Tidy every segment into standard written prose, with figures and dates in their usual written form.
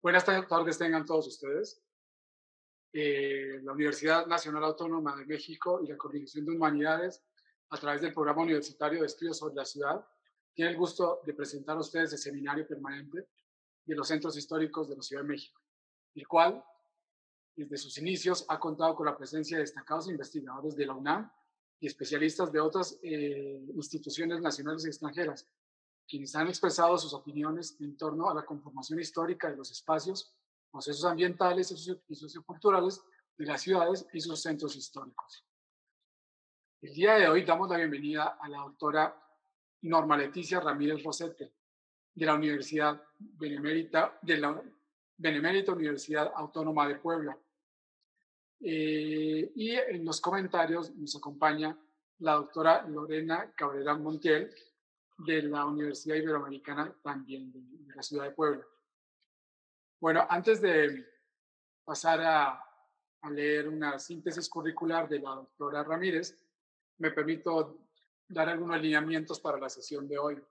Buenas tardes tengan todos ustedes. La Universidad Nacional Autónoma de México y la Coordinación de Humanidades, a través del Programa Universitario de Estudios sobre la Ciudad, tiene el gusto de presentar a ustedes el seminario permanente de los centros históricos de la Ciudad de México, el cual, desde sus inicios, ha contado con la presencia de destacados investigadores de la UNAM y especialistas de otras instituciones nacionales y extranjeras, quienes han expresado sus opiniones en torno a la conformación histórica de los espacios, procesos ambientales y socioculturales de las ciudades y sus centros históricos. El día de hoy damos la bienvenida a la doctora Norma Leticia Ramírez Rosete, de la Universidad Benemérita Universidad Autónoma de Puebla. Y en los comentarios nos acompaña la doctora Lorena Cabrera Montiel, de la Universidad Iberoamericana, también de la ciudad de Puebla. Bueno, antes de pasar a leer una síntesis curricular de la doctora Ramírez, me permito dar algunos lineamientos para la sesión de hoy.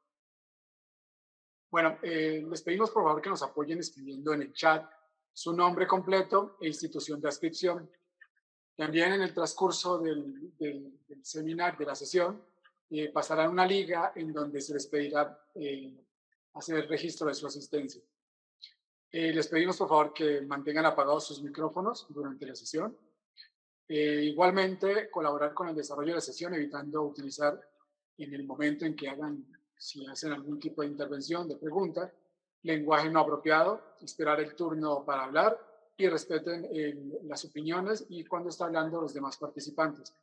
Bueno, les pedimos por favor que nos apoyen escribiendo en el chat su nombre completo e institución de adscripción. También en el transcurso del seminario, de la sesión, pasarán una liga en donde se les pedirá hacer el registro de su asistencia. Les pedimos por favor que mantengan apagados sus micrófonos durante la sesión. Igualmente, colaborar con el desarrollo de la sesión, evitando utilizar en el momento en que si hacen algún tipo de intervención, de pregunta, lenguaje no apropiado, esperar el turno para hablar y respeten las opiniones y cuando está hablando los demás participantes.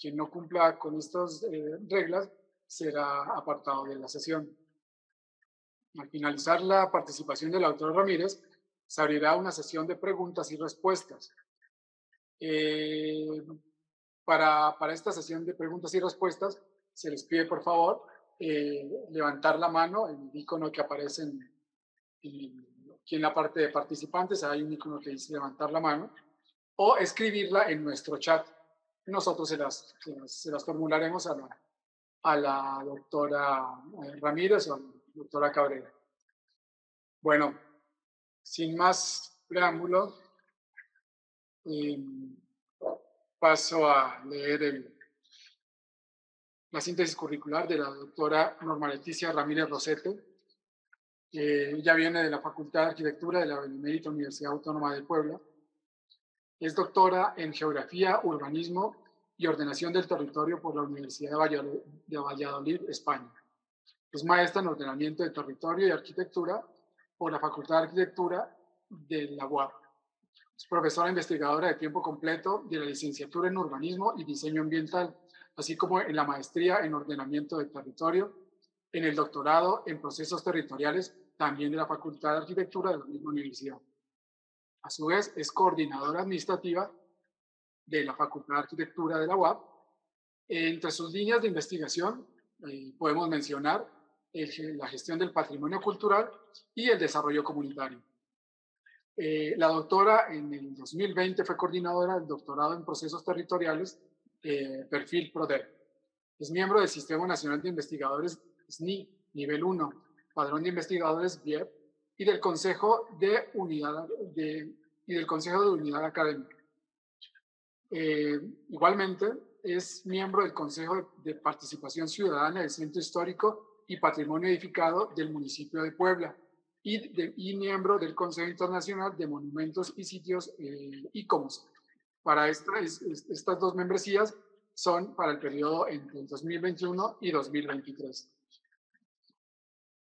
Quien no cumpla con estas reglas será apartado de la sesión. Al finalizar la participación del autor Ramírez, se abrirá una sesión de preguntas y respuestas. Para esta sesión de preguntas y respuestas, se les pide por favor levantar la mano, el icono que aparece aquí en la parte de participantes, hay un icono que dice levantar la mano, o escribirla en nuestro chat. Nosotros se las formularemos a la doctora Ramírez o a la doctora Cabrera. Bueno, sin más preámbulo, paso a leer la síntesis curricular de la doctora Norma Leticia Ramírez Rosete. Ella viene de la Facultad de Arquitectura de la Benemérita Universidad Autónoma de Puebla. Es doctora en Geografía, Urbanismo y Ordenación del Territorio por la Universidad de Valladolid, España. Es maestra en Ordenamiento de Territorio y Arquitectura por la Facultad de Arquitectura de la UAP. Es profesora investigadora de tiempo completo de la licenciatura en Urbanismo y Diseño Ambiental, así como en la maestría en Ordenamiento de Territorio, en el doctorado en Procesos Territoriales, también de la Facultad de Arquitectura de la misma universidad. A su vez, es coordinadora administrativa de la Facultad de Arquitectura de la UAP. Entre sus líneas de investigación podemos mencionar la gestión del patrimonio cultural y el desarrollo comunitario. La doctora en el 2020 fue coordinadora del doctorado en procesos territoriales, perfil PRODER. Es miembro del Sistema Nacional de Investigadores SNI, nivel 1, Padrón de Investigadores BIEP, y del Consejo de Unidad Académica. Igualmente, es miembro del Consejo de Participación Ciudadana del Centro Histórico y Patrimonio Edificado del municipio de Puebla y miembro del Consejo Internacional de Monumentos y Sitios ICOMOS. Para estas dos membresías son para el periodo entre el 2021 y 2023.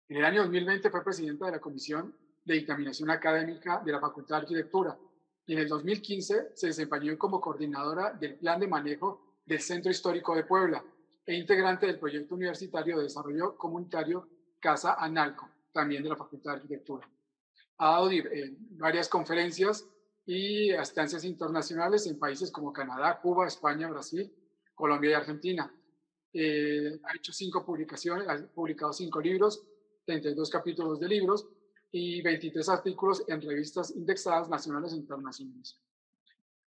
En el año 2020 fue presidenta de la Comisión de Dictaminación Académica de la Facultad de Arquitectura y en el 2015 se desempeñó como coordinadora del Plan de Manejo del Centro Histórico de Puebla e integrante del proyecto universitario de desarrollo comunitario Casa Analco, también de la Facultad de Arquitectura. Ha dado varias conferencias y estancias internacionales en países como Canadá, Cuba, España, Brasil, Colombia y Argentina. Ha hecho 5 publicaciones, ha publicado 5 libros, 32 capítulos de libros y 23 artículos en revistas indexadas nacionales e internacionales.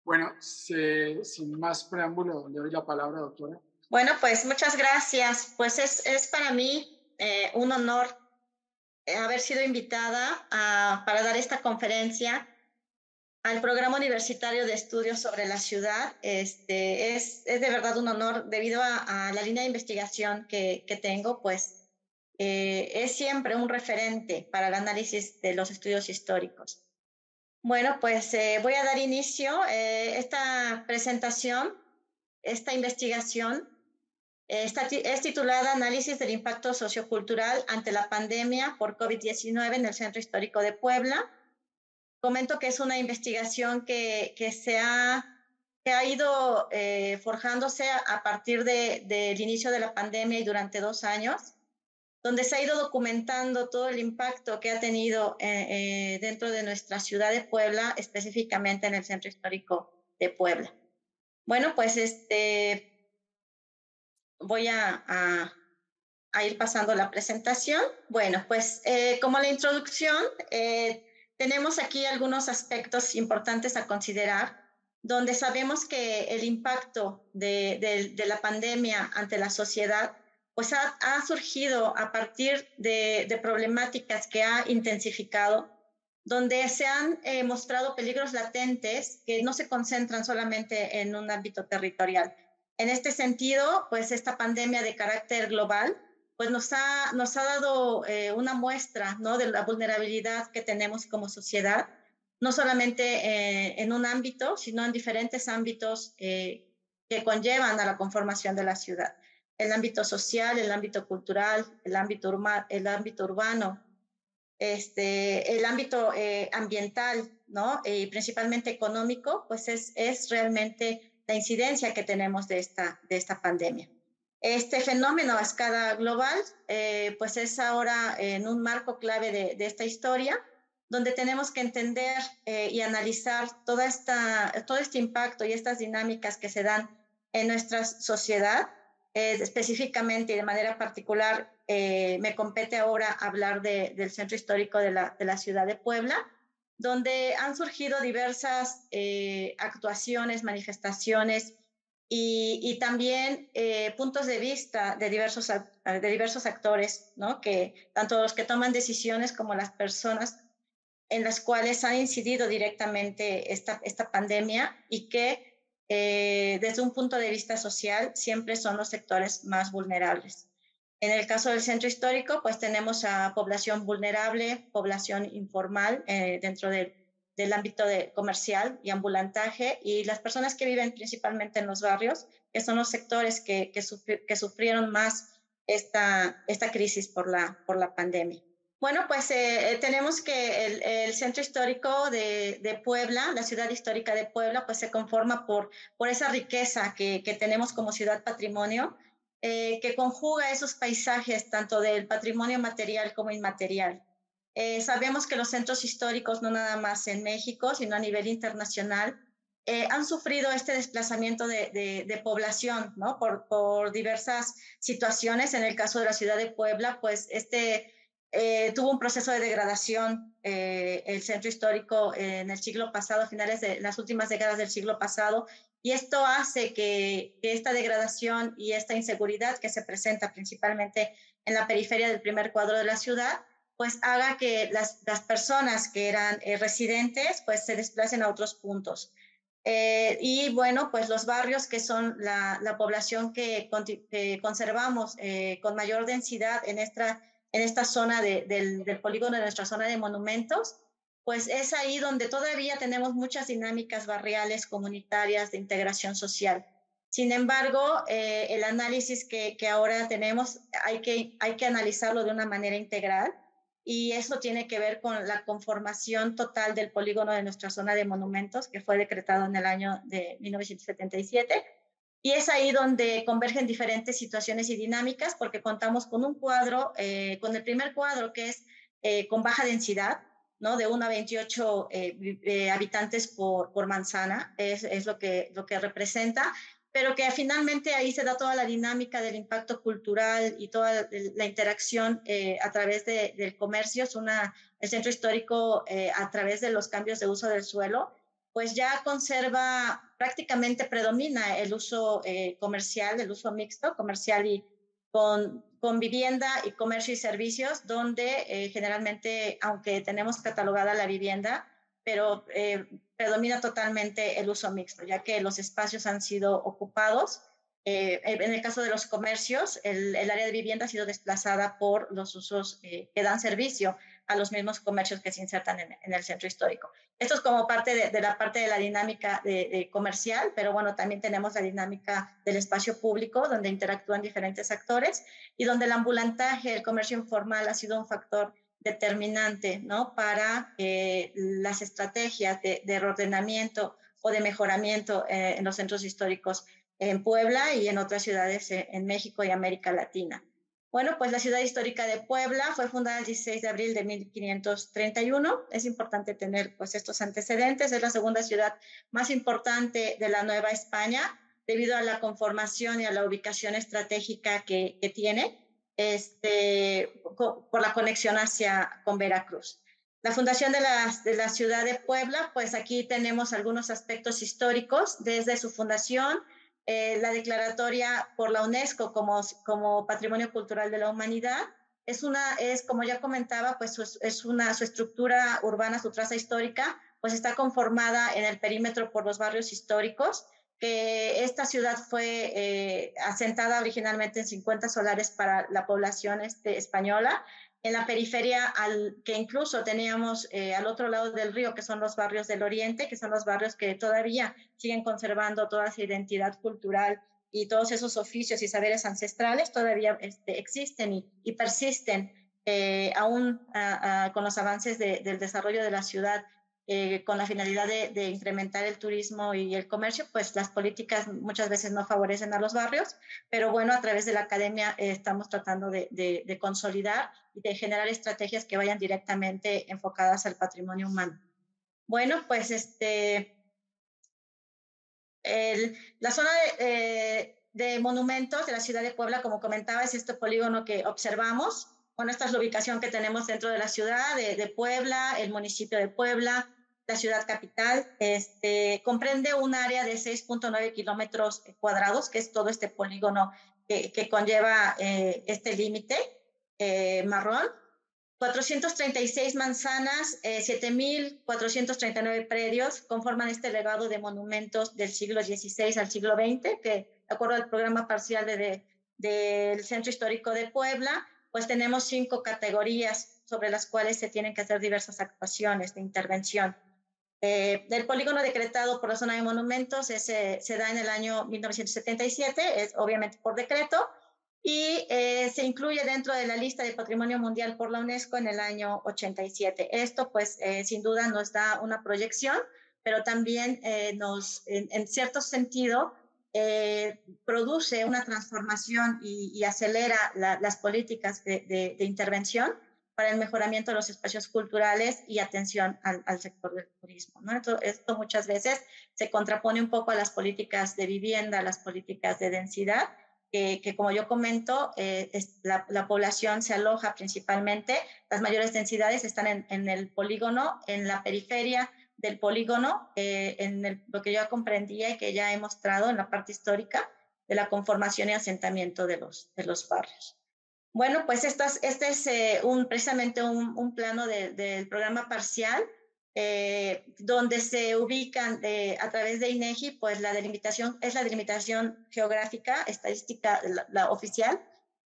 Bueno, sin más preámbulo, le doy la palabra, doctora. Bueno, pues muchas gracias. Pues es para mí un honor haber sido invitada para dar esta conferencia al Programa Universitario de Estudios sobre la Ciudad. Es de verdad un honor debido a la línea de investigación que tengo, pues es siempre un referente para el análisis de los estudios históricos. Bueno, pues voy a dar inicio. Esta presentación, esta investigación, es titulada Análisis del impacto sociocultural ante la pandemia por COVID-19 en el Centro Histórico de Puebla. Comento que es una investigación que ha ido forjándose a partir del inicio de la pandemia y durante 2 años, donde se ha ido documentando todo el impacto que ha tenido dentro de nuestra ciudad de Puebla, específicamente en el Centro Histórico de Puebla. Bueno, pues voy a ir pasando la presentación. Bueno, pues como la introducción, tenemos aquí algunos aspectos importantes a considerar, donde sabemos que el impacto de la pandemia ante la sociedad pues ha surgido a partir de problemáticas que ha intensificado, donde se han mostrado peligros latentes que no se concentran solamente en un ámbito territorial. En este sentido, pues esta pandemia de carácter global pues nos ha dado una muestra, ¿no?, de la vulnerabilidad que tenemos como sociedad, no solamente en un ámbito, sino en diferentes ámbitos que conllevan a la conformación de la ciudad. El ámbito social, el ámbito cultural, el ámbito urbano, el ámbito ambiental, ¿no?, y principalmente económico, pues es realmente la incidencia que tenemos de esta pandemia. Este fenómeno a escala global, pues es ahora en un marco clave de esta historia, donde tenemos que entender y analizar todo este impacto y estas dinámicas que se dan en nuestra sociedad. Específicamente y de manera particular, me compete ahora hablar del Centro Histórico de la ciudad de Puebla, donde han surgido diversas actuaciones, manifestaciones y también puntos de vista de diversos actores, ¿no?, que tanto los que toman decisiones como las personas en las cuales ha incidido directamente esta pandemia y que desde un punto de vista social siempre son los sectores más vulnerables. En el caso del centro histórico, pues tenemos a población vulnerable, población informal dentro del ámbito comercial y ambulantaje, y las personas que viven principalmente en los barrios, que son los sectores que sufrieron más esta crisis por la pandemia. Bueno, pues tenemos que el centro histórico de Puebla, la ciudad histórica de Puebla, pues se conforma por esa riqueza que tenemos como ciudad patrimonio, que conjuga esos paisajes tanto del patrimonio material como inmaterial. Sabemos que los centros históricos, no nada más en México, sino a nivel internacional, han sufrido este desplazamiento de población, ¿no?, por diversas situaciones. En el caso de la ciudad de Puebla, pues tuvo un proceso de degradación el centro histórico en el siglo pasado, a finales de las últimas décadas del siglo pasado, y esto hace que esta degradación y esta inseguridad que se presenta principalmente en la periferia del primer cuadro de la ciudad, pues haga que las personas que eran residentes pues se desplacen a otros puntos. Y bueno, pues los barrios que son la población que conservamos con mayor densidad en esta zona del polígono de nuestra zona de monumentos, pues es ahí donde todavía tenemos muchas dinámicas barriales, comunitarias, de integración social. Sin embargo, el análisis que ahora tenemos hay que analizarlo de una manera integral, y eso tiene que ver con la conformación total del polígono de nuestra zona de monumentos, que fue decretado en el año de 1977. Y es ahí donde convergen diferentes situaciones y dinámicas, porque contamos con un cuadro, con el primer cuadro, que es con baja densidad, ¿no?, de 1 a 28 habitantes por manzana, es lo que representa, pero que finalmente ahí se da toda la dinámica del impacto cultural y toda la interacción a través del comercio. El centro histórico, a través de los cambios de uso del suelo, pues ya conserva, prácticamente predomina el uso comercial, el uso mixto, comercial y con con vivienda y comercio y servicios, donde generalmente, aunque tenemos catalogada la vivienda, pero predomina totalmente el uso mixto, ya que los espacios han sido ocupados. En el caso de los comercios, el área de vivienda ha sido desplazada por los usos que dan servicio a los mismos comercios que se insertan en el centro histórico. Esto es como parte de la parte de la dinámica comercial, pero bueno, también tenemos la dinámica del espacio público, donde interactúan diferentes actores y donde el ambulantaje, el comercio informal ha sido un factor determinante, ¿no? Para las estrategias de reordenamiento o de mejoramiento en los centros históricos en Puebla y en otras ciudades en México y América Latina. Bueno, pues la ciudad histórica de Puebla fue fundada el 16 de abril de 1531. Es importante tener pues estos antecedentes. Es la segunda ciudad más importante de la Nueva España debido a la conformación y a la ubicación estratégica que tiene por la conexión con Veracruz. La fundación de la ciudad de Puebla, pues aquí tenemos algunos aspectos históricos desde su fundación, la declaratoria por la UNESCO como Patrimonio Cultural de la Humanidad. Es como ya comentaba, pues su estructura urbana, su traza histórica, pues está conformada en el perímetro por los barrios históricos, que esta ciudad fue asentada originalmente en 50 solares para la población española, en la periferia, que incluso teníamos al otro lado del río, que son los barrios del Oriente, que son los barrios que todavía siguen conservando toda esa identidad cultural y todos esos oficios y saberes ancestrales todavía existen y persisten aún con los avances del desarrollo de la ciudad. Con la finalidad de incrementar el turismo y el comercio, pues las políticas muchas veces no favorecen a los barrios, pero bueno, a través de la academia estamos tratando de consolidar y de generar estrategias que vayan directamente enfocadas al patrimonio humano. Bueno, pues la zona de monumentos de la ciudad de Puebla, como comentaba, es este polígono que observamos. Bueno, esta es la ubicación que tenemos dentro de la ciudad de Puebla, el municipio de Puebla, la ciudad capital. Comprende un área de 6.9 kilómetros cuadrados, que es todo este polígono que conlleva este límite marrón. 436 manzanas, 7.439 predios conforman este legado de monumentos del siglo XVI al siglo XX, que de acuerdo al programa parcial del Centro Histórico de Puebla, pues tenemos 5 categorías sobre las cuales se tienen que hacer diversas actuaciones de intervención. El polígono decretado por la zona de monumentos se da en el año 1977, es obviamente por decreto, y se incluye dentro de la lista de Patrimonio Mundial por la UNESCO en el año 87. Esto, pues, sin duda nos da una proyección, pero también en cierto sentido, produce una transformación y acelera las políticas de intervención para el mejoramiento de los espacios culturales y atención al sector del turismo, ¿no? Esto muchas veces se contrapone un poco a las políticas de vivienda, a las políticas de densidad, que como yo comento, la población se aloja principalmente, las mayores densidades están en el polígono, en la periferia del polígono, lo que yo comprendía y que ya he mostrado en la parte histórica de la conformación y asentamiento de los barrios. Bueno, pues este es precisamente un plano del programa parcial, donde se ubican a través de INEGI, pues la delimitación es la delimitación geográfica, estadística, la oficial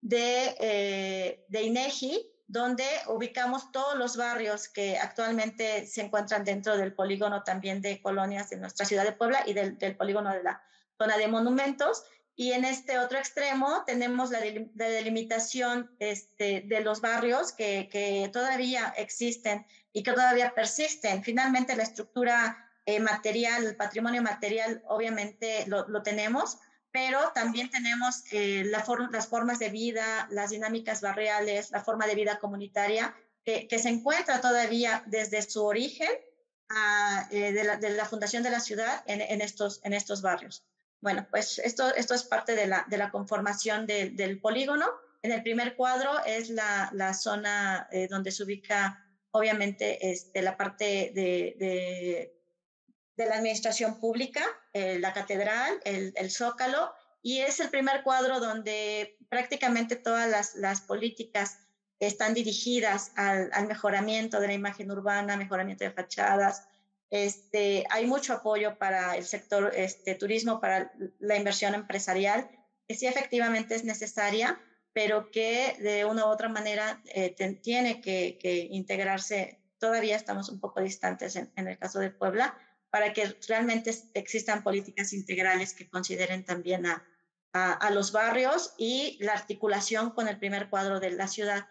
de INEGI, donde ubicamos todos los barrios que actualmente se encuentran dentro del polígono también de colonias de nuestra ciudad de Puebla y del polígono de la zona de monumentos. Y en este otro extremo tenemos la delimitación de los barrios que todavía existen y que todavía persisten. Finalmente, la estructura material, el patrimonio material, obviamente lo tenemos, pero también tenemos las formas de vida, las dinámicas barriales, la forma de vida comunitaria que se encuentra todavía desde su origen de la fundación de la ciudad en estos barrios. Bueno, pues esto es parte de la conformación del polígono. En el primer cuadro es la zona donde se ubica, obviamente, la parte de la administración pública, la catedral, el zócalo y es el primer cuadro donde prácticamente todas las políticas están dirigidas al mejoramiento de la imagen urbana, mejoramiento de fachadas. Hay mucho apoyo para el sector turismo, para la inversión empresarial, que sí efectivamente es necesaria, pero que de una u otra manera tiene que integrarse. Todavía estamos un poco distantes en el caso de Puebla, para que realmente existan políticas integrales que consideren también a los barrios y la articulación con el primer cuadro de la ciudad.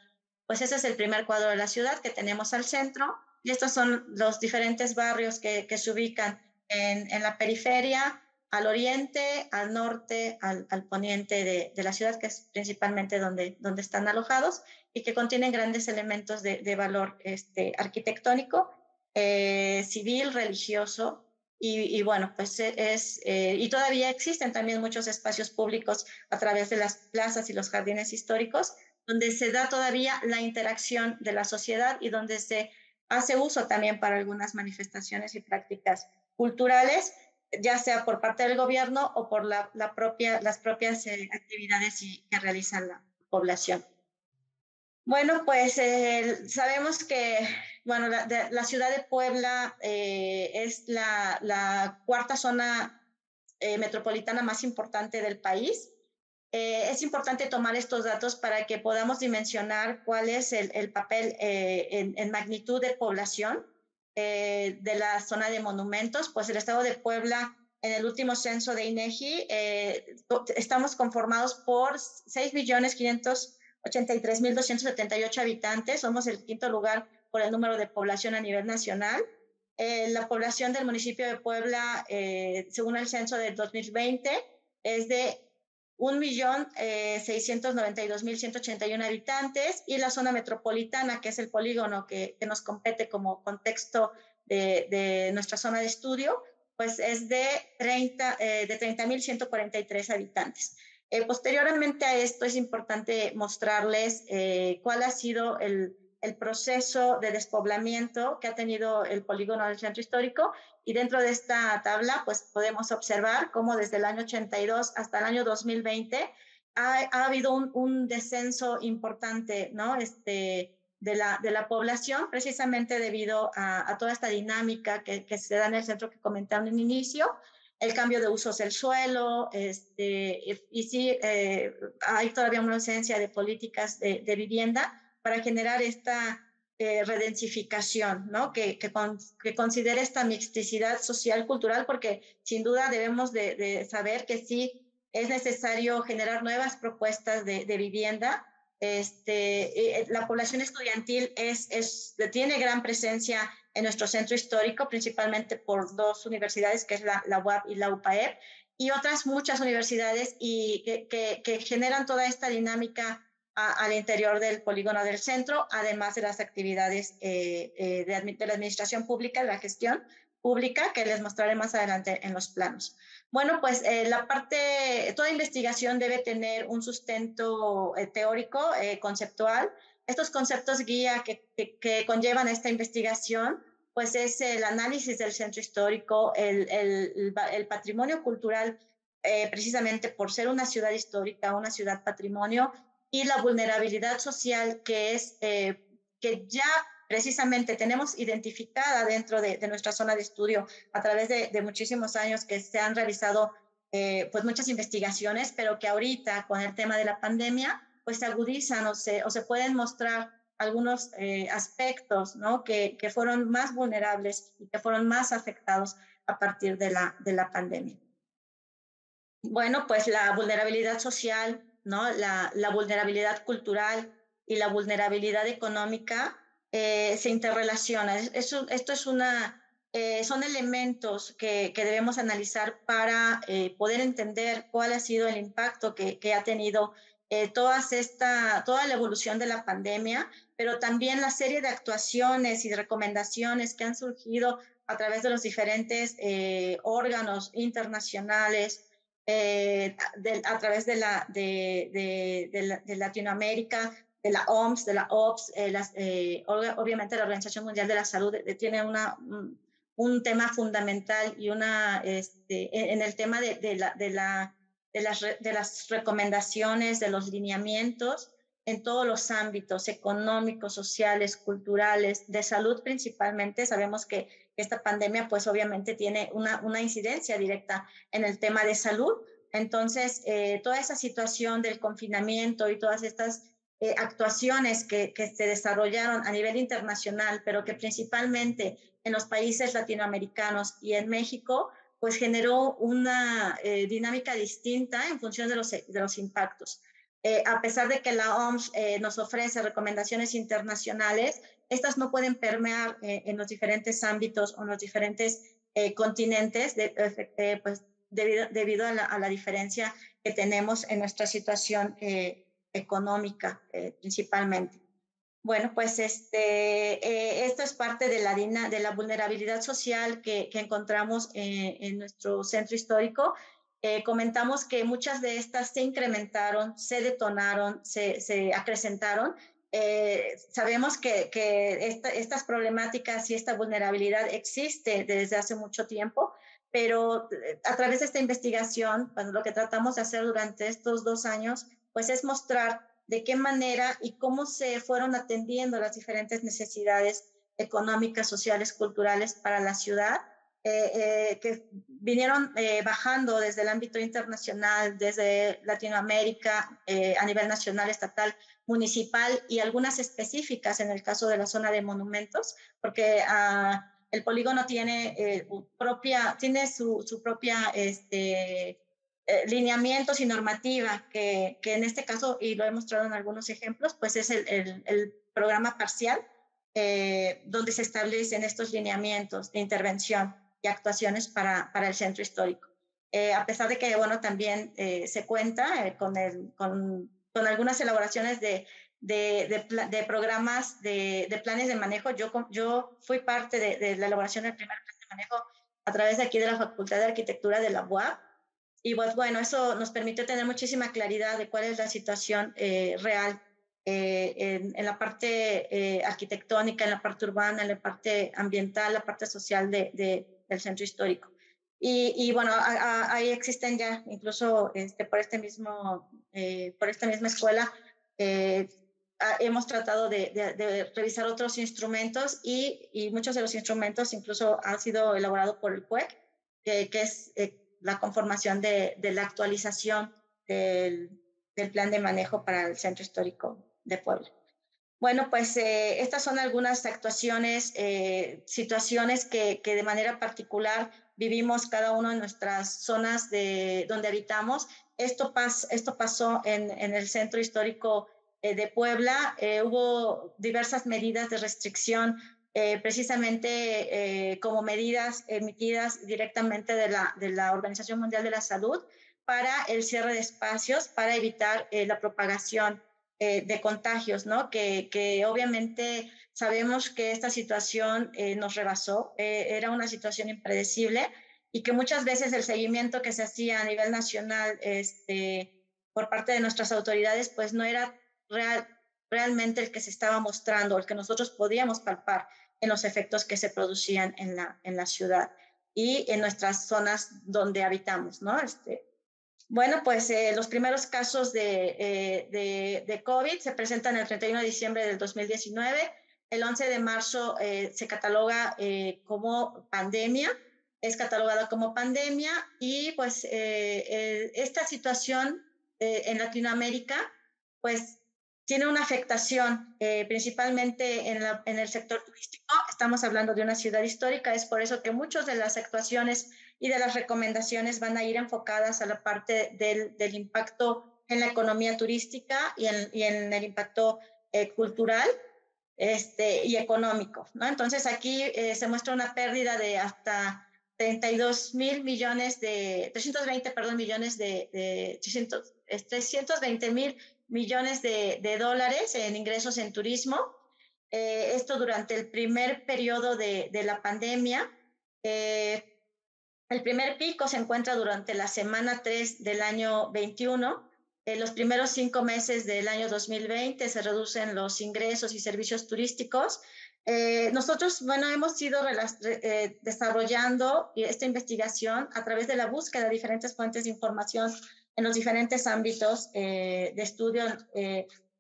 Pues ese es el primer cuadro de la ciudad que tenemos al centro, y estos son los diferentes barrios que se ubican en la periferia, al oriente, al norte, al poniente de la ciudad, que es principalmente donde están alojados, y que contienen grandes elementos de valor arquitectónico, civil, religioso, y bueno, pues y todavía existen también muchos espacios públicos a través de las plazas y los jardines históricos, donde se da todavía la interacción de la sociedad y donde se hace uso también para algunas manifestaciones y prácticas culturales, ya sea por parte del gobierno o por las propias actividades que realiza la población. Bueno, pues sabemos que bueno, la ciudad de Puebla es la cuarta zona metropolitana más importante del país. Es importante tomar estos datos para que podamos dimensionar cuál es el papel en magnitud de población de la zona de monumentos. Pues el estado de Puebla, en el último censo de INEGI, estamos conformados por 6.583.278 habitantes. Somos el quinto lugar por el número de población a nivel nacional. La población del municipio de Puebla, según el censo del 2020, es de 1.692.181 habitantes, y la zona metropolitana, que es el polígono que nos compete como contexto de nuestra zona de estudio, pues es de 30.143 habitantes. Posteriormente a esto es importante mostrarles cuál ha sido el proceso de despoblamiento que ha tenido el polígono del centro histórico, y dentro de esta tabla pues podemos observar cómo desde el año 82 hasta el año 2020 ha habido un descenso importante, ¿no? de la población, precisamente debido a toda esta dinámica que se da en el centro que comentaba en inicio, el cambio de usos del suelo, y sí, hay todavía una ausencia de políticas de vivienda para generar esta redensificación, ¿no? Que considere esta mixticidad social, cultural, porque sin duda debemos de saber que sí es necesario generar nuevas propuestas de vivienda. La población estudiantil tiene gran presencia en nuestro centro histórico, principalmente por dos universidades, que es la UAP y la UPAEP, y otras muchas universidades y que generan toda esta dinámica al interior del polígono del centro, además de las actividades de la administración pública, de la gestión pública, que les mostraré más adelante en los planos. Bueno, pues toda investigación debe tener un sustento teórico, conceptual. Estos conceptos guía que conllevan esta investigación, pues es el análisis del centro histórico, el patrimonio cultural, precisamente por ser una ciudad histórica, una ciudad patrimonio, y la vulnerabilidad social que ya precisamente tenemos identificada dentro de nuestra zona de estudio a través de muchísimos años que se han realizado pues muchas investigaciones, pero que ahorita con el tema de la pandemia pues se agudizan o se pueden mostrar algunos aspectos, ¿no? que fueron más vulnerables y que fueron más afectados a partir de la pandemia. Bueno, pues la vulnerabilidad social, ¿no? La vulnerabilidad cultural y la vulnerabilidad económica se interrelacionan. Esto es son elementos que debemos analizar para poder entender cuál ha sido el impacto que ha tenido toda la evolución de la pandemia, pero también la serie de actuaciones y de recomendaciones que han surgido a través de los diferentes órganos internacionales, a través de Latinoamérica, de la OMS, de la OPS, obviamente la Organización Mundial de la Salud tiene un tema fundamental y en el tema de de las recomendaciones, de los lineamientos en todos los ámbitos económicos, sociales, culturales, de salud principalmente. Sabemos que esta pandemia pues obviamente tiene una incidencia directa en el tema de salud. Entonces, toda esa situación del confinamiento y todas estas actuaciones que se desarrollaron a nivel internacional, pero que principalmente en los países latinoamericanos y en México, pues generó una dinámica distinta en función de los impactos. A pesar de que la OMS nos ofrece recomendaciones internacionales, estas no pueden permear en los diferentes ámbitos o en los diferentes continentes, pues debido a la diferencia que tenemos en nuestra situación económica principalmente. Bueno, pues esto es parte de la vulnerabilidad social que encontramos en nuestro centro histórico. Comentamos que muchas de estas se incrementaron, se detonaron, se acrecentaron. Sabemos que estas problemáticas y esta vulnerabilidad existe desde hace mucho tiempo, pero a través de esta investigación, pues, lo que tratamos de hacer durante estos 2 años, pues es mostrar de qué manera y cómo se fueron atendiendo las diferentes necesidades económicas, sociales, culturales para la ciudad, que vinieron bajando desde el ámbito internacional, desde Latinoamérica, a nivel nacional, estatal, municipal y algunas específicas en el caso de la zona de monumentos, porque el polígono tiene, su propia lineamientos y normativa, que en este caso, y lo he mostrado en algunos ejemplos, pues es el programa parcial, donde se establecen estos lineamientos de intervención y actuaciones para el centro histórico. A pesar de que, bueno, también se cuenta con algunas elaboraciones de programas, de planes de manejo. Yo fui parte de la elaboración del primer plan de manejo a través de aquí de la Facultad de Arquitectura de la UAP. Y pues bueno, eso nos permitió tener muchísima claridad de cuál es la situación real en la parte arquitectónica, en la parte urbana, en la parte ambiental, la parte social del centro histórico. Y bueno, ahí existen ya, incluso por esta misma escuela, hemos tratado de revisar otros instrumentos y muchos de los instrumentos incluso han sido elaborados por el PUEC, que es la conformación de la actualización del plan de manejo para el centro histórico de Puebla. Bueno, pues estas son algunas actuaciones, situaciones que de manera particular vivimos cada uno en nuestras zonas donde habitamos. Esto pasó en el centro histórico de Puebla. Hubo diversas medidas de restricción, precisamente como medidas emitidas directamente de la Organización Mundial de la Salud para el cierre de espacios, para evitar la propagación de contagios, ¿no? Que obviamente sabemos que esta situación nos rebasó, era una situación impredecible y que muchas veces el seguimiento que se hacía a nivel nacional por parte de nuestras autoridades, pues no era realmente el que se estaba mostrando, el que nosotros podíamos palpar en los efectos que se producían en la ciudad y en nuestras zonas donde habitamos, ¿no? Bueno, pues los primeros casos de COVID se presentan el 31 de diciembre del 2019. El 11 de marzo se cataloga como pandemia, es catalogada como pandemia y pues esta situación en Latinoamérica pues tiene una afectación principalmente en el sector turístico. Estamos hablando de una ciudad histórica, es por eso que muchas de las actuaciones y de las recomendaciones van a ir enfocadas a la parte del impacto en la economía turística y en el impacto cultural y económico, ¿no? Entonces aquí se muestra una pérdida de hasta 320 millones de 320 mil millones de dólares en ingresos en turismo. Esto durante el primer periodo de la pandemia. El primer pico se encuentra durante la semana 3 del año 21. En los primeros 5 meses del año 2020 se reducen los ingresos y servicios turísticos. Nosotros, bueno, hemos ido desarrollando esta investigación a través de la búsqueda de diferentes fuentes de información en los diferentes ámbitos de estudio.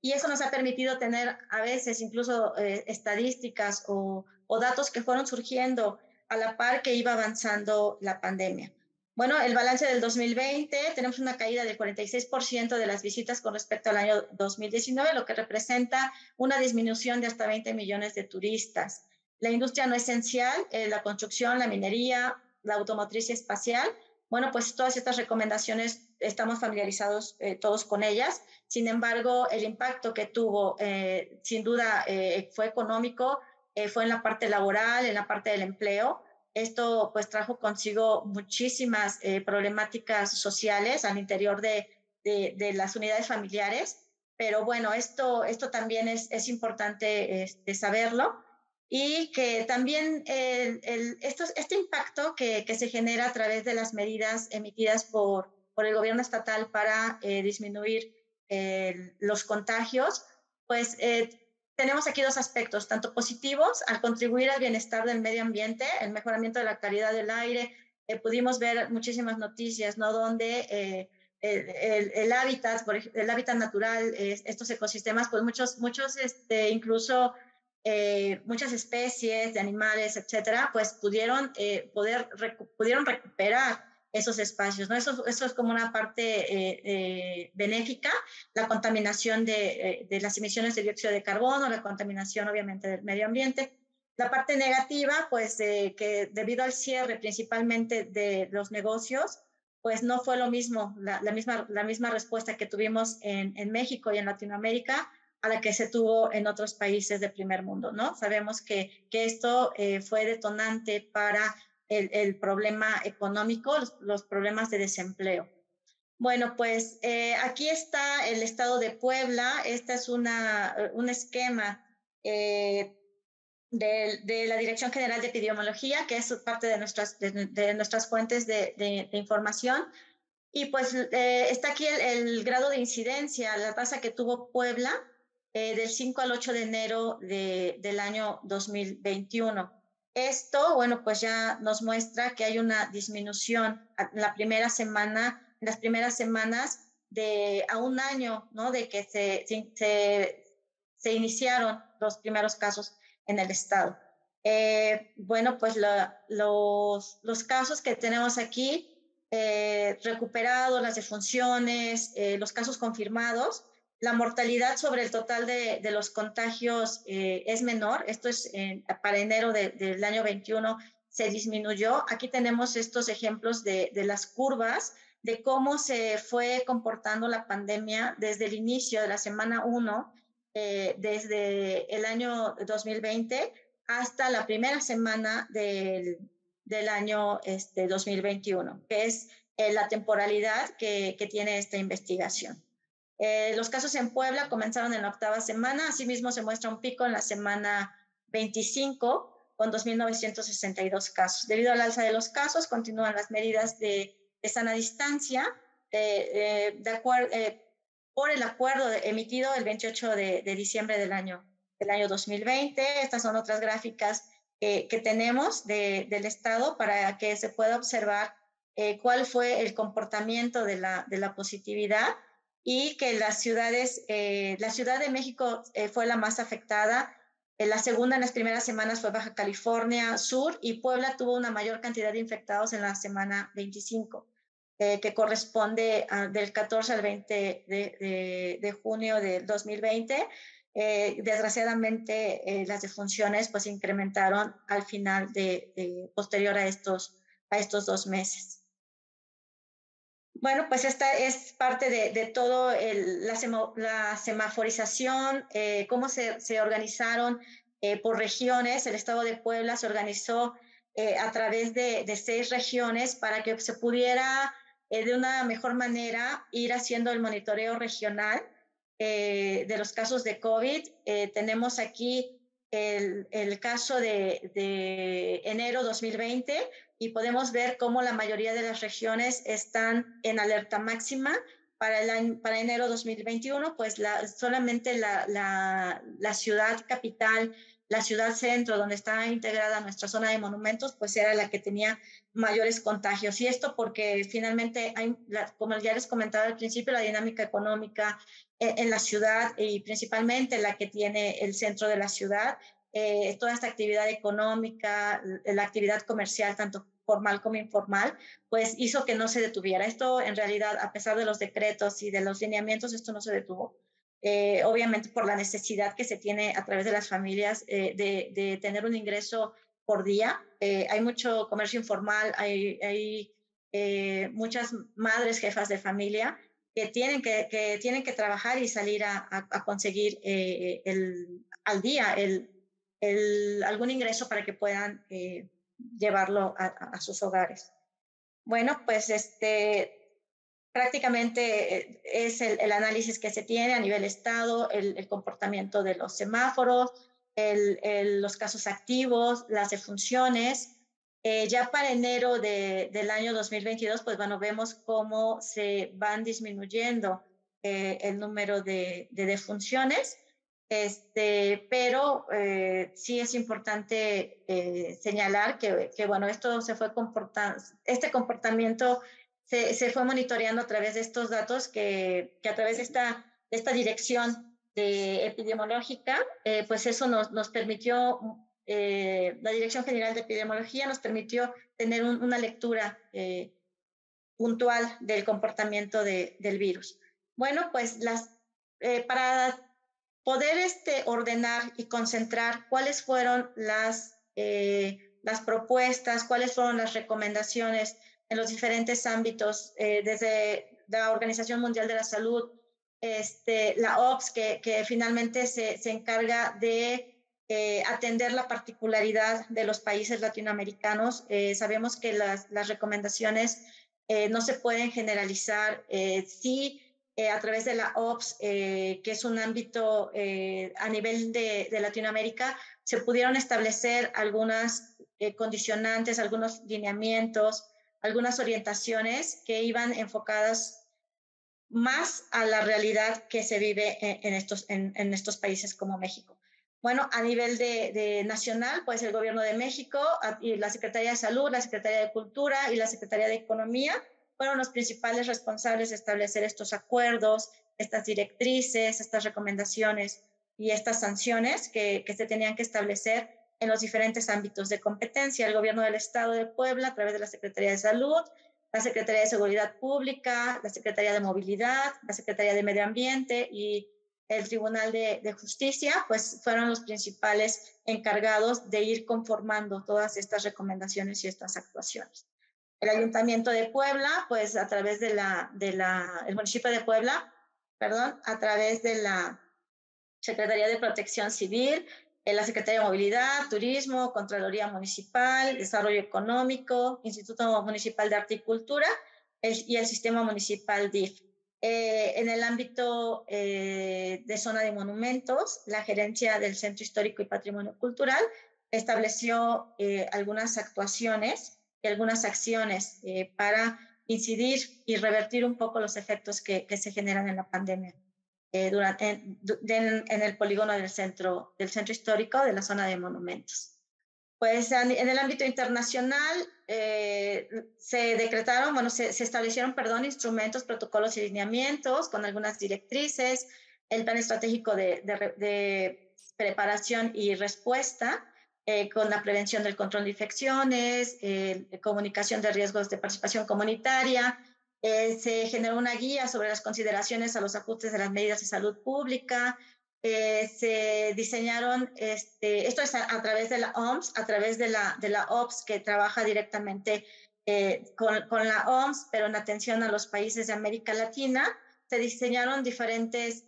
Y eso nos ha permitido tener a veces incluso estadísticas o datos que fueron surgiendo a la par que iba avanzando la pandemia. Bueno, el balance del 2020, tenemos una caída del 46% de las visitas con respecto al año 2019, lo que representa una disminución de hasta 20 millones de turistas. La industria no esencial, la construcción, la minería, la automotriz y espacial, bueno, pues todas estas recomendaciones estamos familiarizados todos con ellas. Sin embargo, el impacto que tuvo, sin duda, fue económico, fue en la parte laboral, en la parte del empleo. Esto pues trajo consigo muchísimas problemáticas sociales al interior de las unidades familiares, pero bueno, esto también es importante saberlo y que también este impacto que se genera a través de las medidas emitidas por el gobierno estatal para disminuir los contagios, pues tenemos aquí dos aspectos, tanto positivos, al contribuir al bienestar del medio ambiente, el mejoramiento de la calidad del aire. Pudimos ver muchísimas noticias, ¿no? Donde el hábitat, el hábitat natural, estos ecosistemas, pues muchos incluso muchas especies de animales, etcétera, pues pudieron recuperar esos espacios, ¿no? Eso es como una parte benéfica, la contaminación de las emisiones de dióxido de carbono, la contaminación obviamente del medio ambiente. La parte negativa, pues que debido al cierre principalmente de los negocios, pues no fue lo mismo, la misma respuesta que tuvimos en México y en Latinoamérica a la que se tuvo en otros países de primer mundo, ¿no? Sabemos que esto fue detonante para el problema económico, los problemas de desempleo. Bueno, pues aquí está el estado de Puebla. Este es un esquema de la Dirección General de Epidemiología, que es parte de nuestras fuentes de información. Y pues está aquí el grado de incidencia, la tasa que tuvo Puebla del 5 al 8 de enero del año 2021. Esto, bueno, pues ya nos muestra que hay una disminución en las primeras semanas a un año, ¿no? De que se iniciaron los primeros casos en el estado. Bueno, pues los casos que tenemos aquí, recuperados, las defunciones, los casos confirmados, la mortalidad sobre el total de los contagios es menor. Esto es para enero del año 21 se disminuyó. Aquí tenemos estos ejemplos de las curvas de cómo se fue comportando la pandemia desde el inicio de la semana 1, desde el año 2020 hasta la primera semana del año 2021, que es la temporalidad que tiene esta investigación. Los casos en Puebla comenzaron en la 8ª semana, asimismo se muestra un pico en la semana 25 con 2.962 casos. Debido al alza de los casos, continúan las medidas de sana distancia por el acuerdo emitido el 28 de diciembre del año 2020. Estas son otras gráficas que tenemos del estado para que se pueda observar cuál fue el comportamiento de la positividad y que la Ciudad de México fue la más afectada. La segunda en las primeras semanas fue Baja California Sur y Puebla tuvo una mayor cantidad de infectados en la semana 25, que corresponde del 14 al 20 de junio del 2020. Desgraciadamente las defunciones pues incrementaron al final posterior a estos 2 meses. Bueno, pues esta es parte de todo la semaforización, cómo se organizaron por regiones. El estado de Puebla se organizó a través de 6 regiones para que se pudiera de una mejor manera ir haciendo el monitoreo regional de los casos de COVID. Tenemos aquí el caso de enero 2020 y podemos ver cómo la mayoría de las regiones están en alerta máxima. Para enero 2021, pues solamente la ciudad capital la ciudad centro, donde está integrada nuestra zona de monumentos, pues era la que tenía mayores contagios. Y esto porque finalmente hay, como ya les comentaba al principio, la dinámica económica en la ciudad y principalmente la que tiene el centro de la ciudad, toda esta actividad económica, la actividad comercial, tanto formal como informal, pues hizo que no se detuviera. Esto en realidad, a pesar de los decretos y de los lineamientos, esto no se detuvo. Obviamente por la necesidad que se tiene a través de las familias de tener un ingreso por día. Hay mucho comercio informal, hay muchas madres jefas de familia que tienen que trabajar y salir a conseguir al día algún ingreso para que puedan llevarlo a sus hogares. Bueno, pues prácticamente es el análisis que se tiene a nivel estado, el comportamiento de los semáforos, los casos activos, las defunciones. Ya para enero del año 2022, pues bueno, vemos cómo se van disminuyendo el número de defunciones, pero sí es importante señalar que, bueno, esto se fue este comportamiento se fue monitoreando a través de estos datos que a través de esta dirección epidemiológica, pues eso nos permitió, la Dirección General de Epidemiología nos permitió tener una lectura puntual del comportamiento del virus. Bueno, pues para poder ordenar y concentrar cuáles fueron las propuestas, cuáles fueron las recomendaciones en los diferentes ámbitos, desde la Organización Mundial de la Salud, la OPS, que finalmente se encarga de atender la particularidad de los países latinoamericanos. Sabemos que las recomendaciones no se pueden generalizar. Sí, a través de la OPS, que es un ámbito a nivel de Latinoamérica, se pudieron establecer algunas condicionantes, algunos lineamientos, algunas orientaciones que iban enfocadas más a la realidad que se vive en estos países como México. Bueno, a nivel de nacional, pues el Gobierno de México y la Secretaría de Salud, la Secretaría de Cultura y la Secretaría de Economía fueron los principales responsables de establecer estos acuerdos, estas directrices, estas recomendaciones y estas sanciones que se tenían que establecer en los diferentes ámbitos de competencia. El Gobierno del Estado de Puebla, a través de la Secretaría de Salud, la Secretaría de Seguridad Pública, la Secretaría de Movilidad, la Secretaría de Medio Ambiente y el Tribunal de Justicia, pues fueron los principales encargados de ir conformando todas estas recomendaciones y estas actuaciones. El Ayuntamiento de Puebla, pues a través el municipio de Puebla, perdón, a través de la Secretaría de Protección Civil, la Secretaría de Movilidad, Turismo, Contraloría Municipal, Desarrollo Económico, Instituto Municipal de Arte y Cultura y el Sistema Municipal DIF. En el ámbito de zona de monumentos, la Gerencia del Centro Histórico y Patrimonio Cultural estableció algunas actuaciones y algunas acciones para incidir y revertir un poco los efectos que se generan en la pandemia. En el polígono del centro histórico de la zona de monumentos. Pues en el ámbito internacional se establecieron, instrumentos, protocolos y lineamientos con algunas directrices, el plan estratégico de preparación y respuesta, con la prevención del control de infecciones, comunicación de riesgos de participación comunitaria. Se generó una guía sobre las consideraciones a los ajustes de las medidas de salud pública. Se diseñaron, esto es a través de la OMS, a través de la OPS, que trabaja directamente con la OMS, pero en atención a los países de América Latina. Se diseñaron diferentes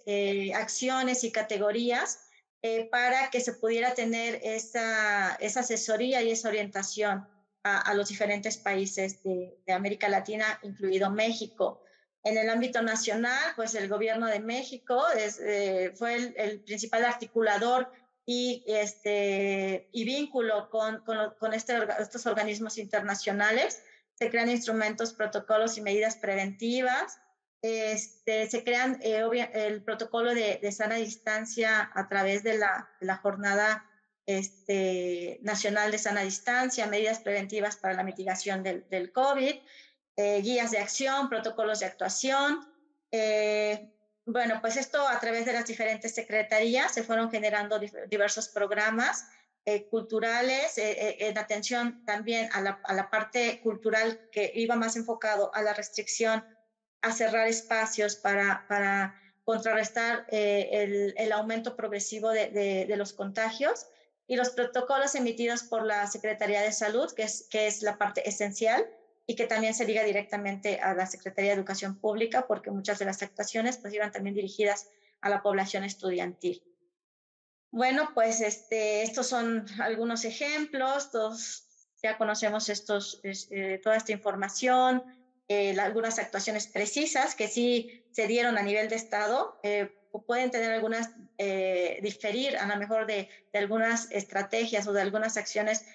acciones y categorías para que se pudiera tener esa asesoría y esa orientación a los diferentes países de América Latina, incluido México. En el ámbito nacional, pues el Gobierno de México fue el principal articulador y vínculo con estos organismos internacionales. Se crean instrumentos, protocolos y medidas preventivas. Se crean el protocolo de sana distancia a través de la jornada nacional de sana distancia, medidas preventivas para la mitigación del COVID, guías de acción, protocolos de actuación. Bueno, pues esto a través de las diferentes secretarías se fueron generando diversos programas culturales, en atención también a la parte cultural que iba más enfocado a la restricción, a cerrar espacios para contrarrestar el aumento progresivo de los contagios, y los protocolos emitidos por la Secretaría de Salud, que es la parte esencial, y que también se liga directamente a la Secretaría de Educación Pública, porque muchas de las actuaciones pues iban también dirigidas a la población estudiantil. Bueno, pues estos son algunos ejemplos, todos ya conocemos toda esta información, algunas actuaciones precisas que sí se dieron a nivel de Estado, pueden tener algunas, diferir a lo mejor de algunas estrategias o de algunas acciones,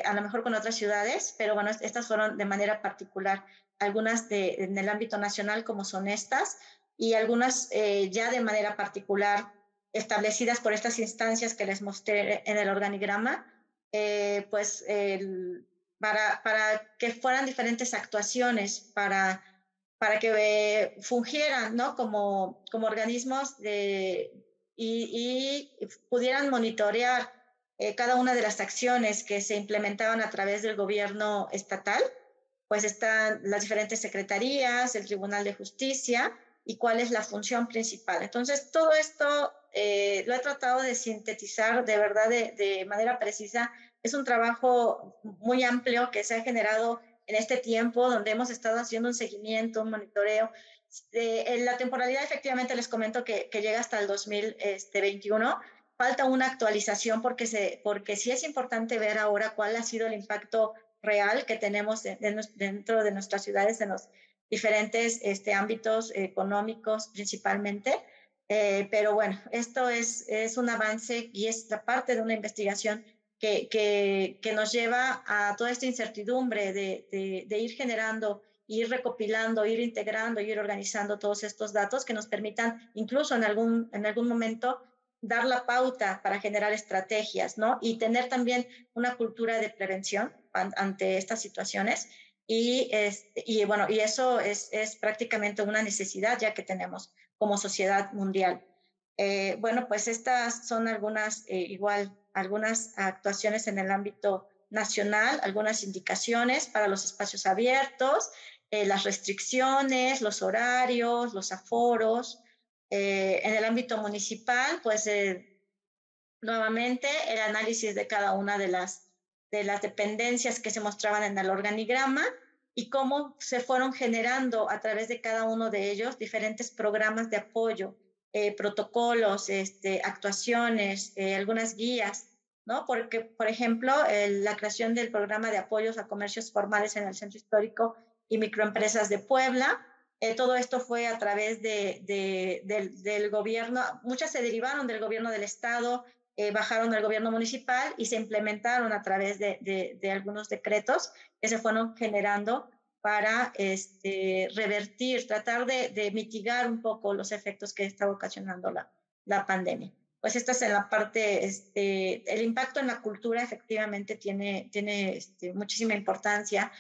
a lo mejor con otras ciudades, pero bueno, estas fueron de manera particular, algunas en el ámbito nacional como son estas, y algunas ya de manera particular establecidas por estas instancias que les mostré en el organigrama, pues para que fueran diferentes actuaciones, para que fungieran, ¿no? Como organismos y pudieran monitorear cada una de las acciones que se implementaban a través del gobierno estatal. Pues están las diferentes secretarías, el Tribunal de Justicia, y cuál es la función principal. Entonces, todo esto lo he tratado de sintetizar de verdad de manera precisa. Es un trabajo muy amplio que se ha generado en este tiempo, donde hemos estado haciendo un seguimiento, un monitoreo. En la temporalidad, efectivamente, les comento que llega hasta el 2021. Falta una actualización porque sí es importante ver ahora cuál ha sido el impacto real que tenemos dentro de nuestras ciudades, en los diferentes ámbitos económicos principalmente. Pero bueno, esto es un avance y es la parte de una investigación que nos lleva a toda esta incertidumbre de ir generando, ir recopilando, ir integrando, ir organizando todos estos datos que nos permitan incluso en algún momento dar la pauta para generar estrategias, ¿no? Y tener también una cultura de prevención ante estas situaciones. Y bueno, y eso es prácticamente una necesidad ya que tenemos como sociedad mundial. Bueno, pues estas son algunas actuaciones en el ámbito nacional, algunas indicaciones para los espacios abiertos, las restricciones, los horarios, los aforos. En el ámbito municipal, pues nuevamente el análisis de cada una de las dependencias que se mostraban en el organigrama y cómo se fueron generando a través de cada uno de ellos diferentes programas de apoyo, protocolos, actuaciones, algunas guías, ¿no? Porque, por ejemplo, la creación del programa de apoyos a comercios formales en el Centro Histórico y Microempresas de Puebla, todo esto fue a través del gobierno, muchas se derivaron del gobierno del Estado, bajaron al gobierno municipal y se implementaron a través de algunos decretos que se fueron generando para revertir, tratar de mitigar un poco los efectos que está ocasionando la pandemia. Pues esta es en la parte, el impacto en la cultura efectivamente tiene muchísima importancia.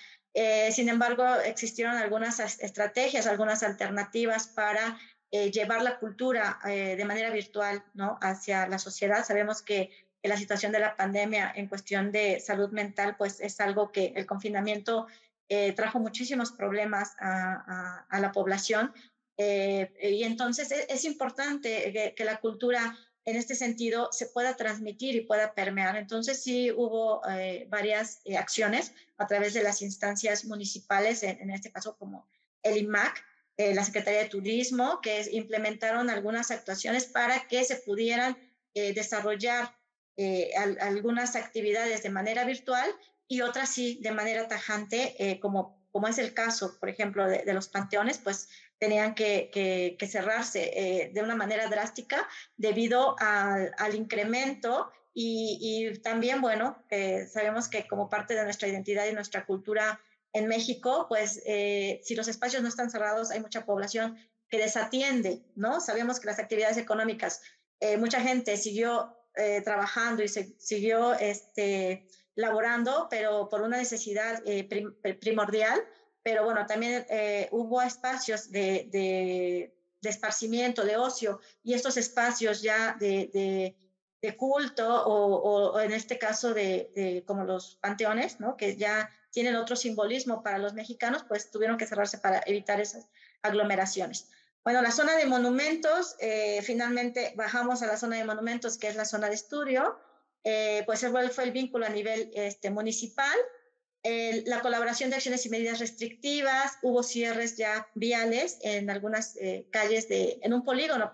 Sin embargo, existieron algunas estrategias, algunas alternativas para llevar la cultura de manera virtual, ¿no? Hacia la sociedad. Sabemos que la situación de la pandemia en cuestión de salud mental, pues es algo que el confinamiento trajo muchísimos problemas a la población. Y entonces es importante que la cultura en este sentido se pueda transmitir y pueda permear. Entonces sí hubo varias acciones a través de las instancias municipales, en este caso como el IMAC, la Secretaría de Turismo, que implementaron algunas actuaciones para que se pudieran desarrollar algunas actividades de manera virtual y otras sí de manera tajante, como es el caso, por ejemplo, de los panteones, pues tenían que cerrarse de una manera drástica debido al incremento y también, bueno, sabemos que como parte de nuestra identidad y nuestra cultura en México, pues si los espacios no están cerrados, hay mucha población que desatiende, ¿no? Sabemos que las actividades económicas, mucha gente siguió trabajando y siguió laborando, pero por una necesidad primordial. Pero bueno, también hubo espacios de esparcimiento, de ocio, y estos espacios ya de culto o en este caso como los panteones, ¿no? Que ya tienen otro simbolismo para los mexicanos, pues tuvieron que cerrarse para evitar esas aglomeraciones. Bueno, la zona de monumentos, finalmente bajamos a la zona de monumentos, que es la zona de estudio, pues fue el vínculo a nivel municipal, la colaboración de acciones y medidas restrictivas, hubo cierres ya viales en algunas calles, en un polígono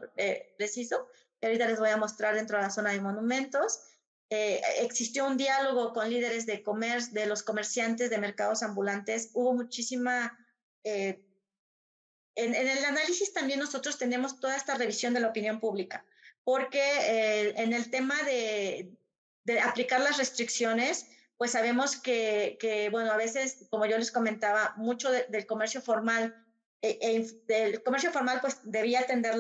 preciso, que ahorita les voy a mostrar dentro de la zona de monumentos. Existió un diálogo con líderes de los comerciantes de mercados ambulantes, hubo muchísima... en el análisis también nosotros tenemos toda esta revisión de la opinión pública, porque en el tema de aplicar las restricciones, pues sabemos bueno, a veces, como yo les comentaba, mucho del comercio formal, del comercio formal, pues debía atender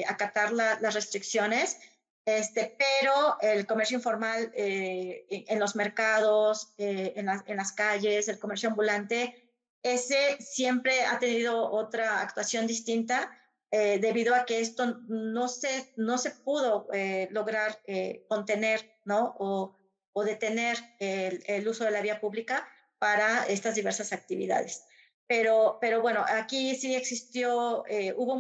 acatar las restricciones, pero el comercio informal en los mercados, en las calles, el comercio ambulante, ese siempre ha tenido otra actuación distinta debido a que esto no se pudo lograr contener, ¿no? O detener el uso de la vía pública para estas diversas actividades. Pero bueno, aquí sí existió, hubo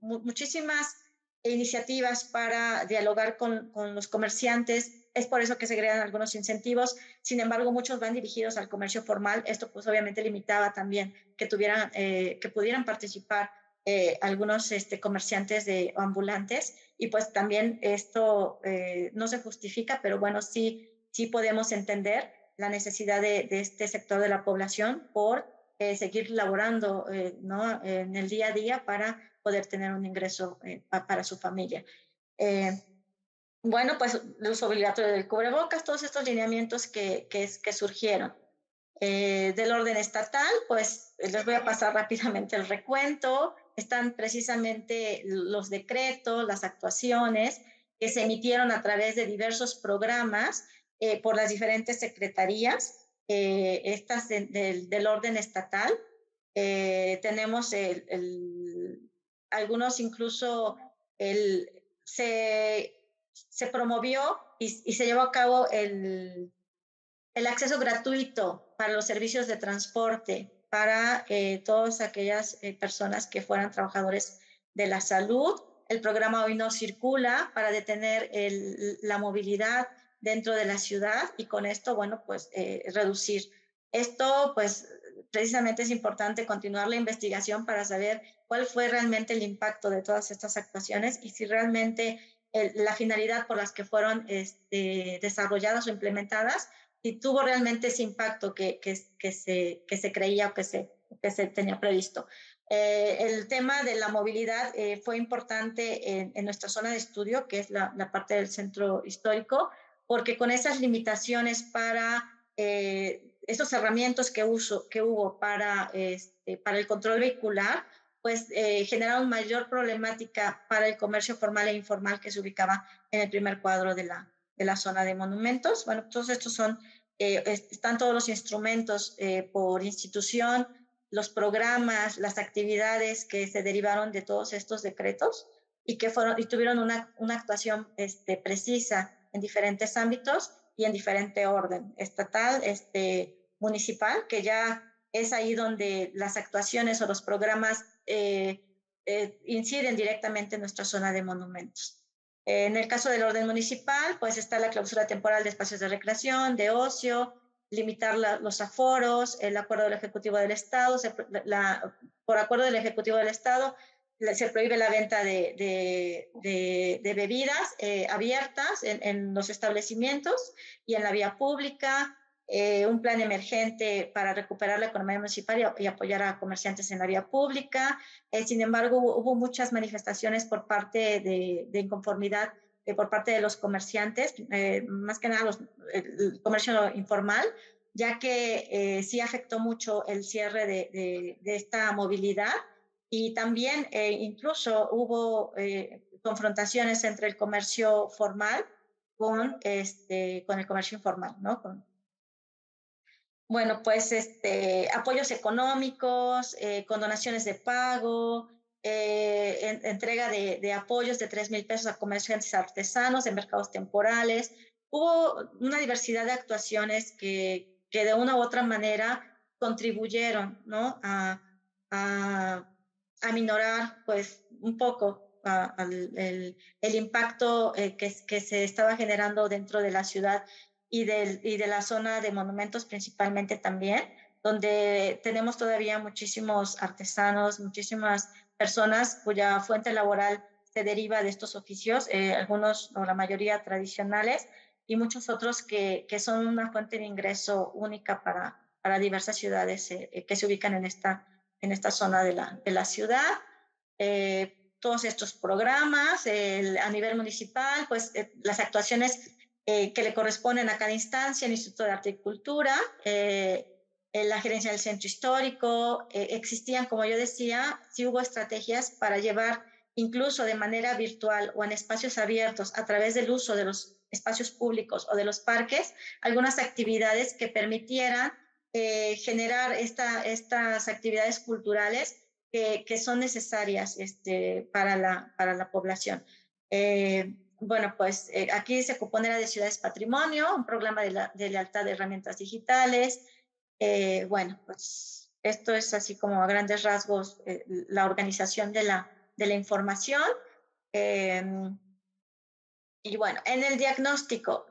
muchísimas iniciativas para dialogar con los comerciantes. Es por eso que se crean algunos incentivos. Sin embargo, muchos van dirigidos al comercio formal. Esto pues obviamente limitaba también que pudieran participar algunos comerciantes ambulantes, y pues también esto no se justifica, pero bueno, sí podemos entender la necesidad de este sector de la población por seguir laborando ¿no? en el día a día para poder tener un ingreso para su familia. Bueno, pues el uso obligatorio del cubrebocas, todos estos lineamientos que surgieron. Del orden estatal, pues les voy a pasar rápidamente el recuento. Están precisamente los decretos, las actuaciones que se emitieron a través de diversos programas por las diferentes secretarías, estas del orden estatal. Tenemos algunos incluso se promovió y se llevó a cabo el acceso gratuito para los servicios de transporte para todas aquellas personas que fueran trabajadores de la salud. El programa Hoy No Circula para detener la movilidad dentro de la ciudad y con esto, bueno, pues reducir. Esto, pues, precisamente es importante continuar la investigación para saber cuál fue realmente el impacto de todas estas actuaciones y si realmente la finalidad por las que fueron desarrolladas o implementadas, si tuvo realmente ese impacto que se creía o que se tenía previsto. El tema de la movilidad fue importante en nuestra zona de estudio, que es la parte del centro histórico, porque con esas limitaciones para estos herramientas que hubo para el control vehicular, pues generaron mayor problemática para el comercio formal e informal que se ubicaba en el primer cuadro de la zona de monumentos. Bueno, todos estos están todos los instrumentos por institución, los programas, las actividades que se derivaron de todos estos decretos y que tuvieron una actuación precisa en diferentes ámbitos y en diferente orden, estatal, municipal, que ya es ahí donde las actuaciones o los programas inciden directamente en nuestra zona de monumentos. En el caso del orden municipal, pues está la clausura temporal de espacios de recreación, de ocio, limitar los aforos, el acuerdo del Ejecutivo del Estado, por acuerdo del Ejecutivo del Estado, se prohíbe la venta de bebidas abiertas en los establecimientos y en la vía pública, un plan emergente para recuperar la economía municipal y apoyar a comerciantes en la vía pública. Sin embargo, hubo muchas manifestaciones por parte de inconformidad por parte de los comerciantes, más que nada el comercio informal, ya que sí afectó mucho el cierre de esta movilidad y también incluso hubo confrontaciones entre el comercio formal con el comercio informal, ¿no? Bueno, pues apoyos económicos, con donaciones de pago, entrega de apoyos de 3,000 pesos a comerciantes artesanos, de mercados temporales. Hubo una diversidad de actuaciones que de una u otra manera contribuyeron, ¿no? A minorar, pues, un poco el impacto que se estaba generando dentro de la ciudad y de la zona de monumentos principalmente también, donde tenemos todavía muchísimos artesanos, muchísimas personas cuya fuente laboral se deriva de estos oficios, algunos o la mayoría tradicionales, y muchos otros que son una fuente de ingreso única para diversas ciudades que se ubican en esta zona de la ciudad. Todos estos programas a nivel municipal, pues las actuaciones que le corresponden a cada instancia, el Instituto de Arte y Cultura, la gerencia del centro histórico, existían, como yo decía, sí hubo estrategias para llevar incluso de manera virtual o en espacios abiertos a través del uso de los espacios públicos o de los parques, algunas actividades que permitieran generar estas actividades culturales que son necesarias para la población. Bueno, pues aquí se compondrá de Ciudades Patrimonio, un programa de lealtad de herramientas digitales. Bueno, pues esto es así como a grandes rasgos la organización de la información. Y bueno, en el diagnóstico,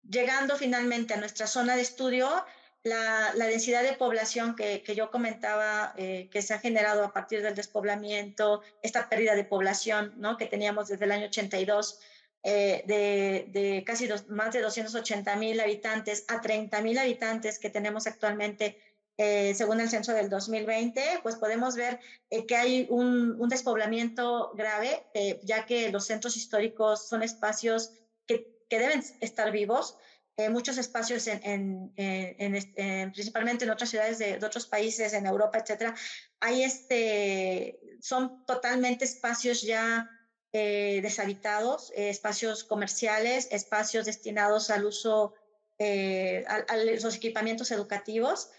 llegando finalmente a nuestra zona de estudio, la densidad de población que yo comentaba, que se ha generado a partir del despoblamiento, esta pérdida de población, ¿no?, que teníamos desde el año 82, de casi más de 280,000 habitantes a 30,000 habitantes que tenemos actualmente, según el censo del 2020, pues podemos ver que hay un despoblamiento grave, ya que los centros históricos son espacios que deben estar vivos. Muchos espacios principalmente en otras ciudades de otros países, en Europa, etcétera, son totalmente espacios ya deshabitados, espacios comerciales, espacios destinados al uso, a los equipamientos educativos,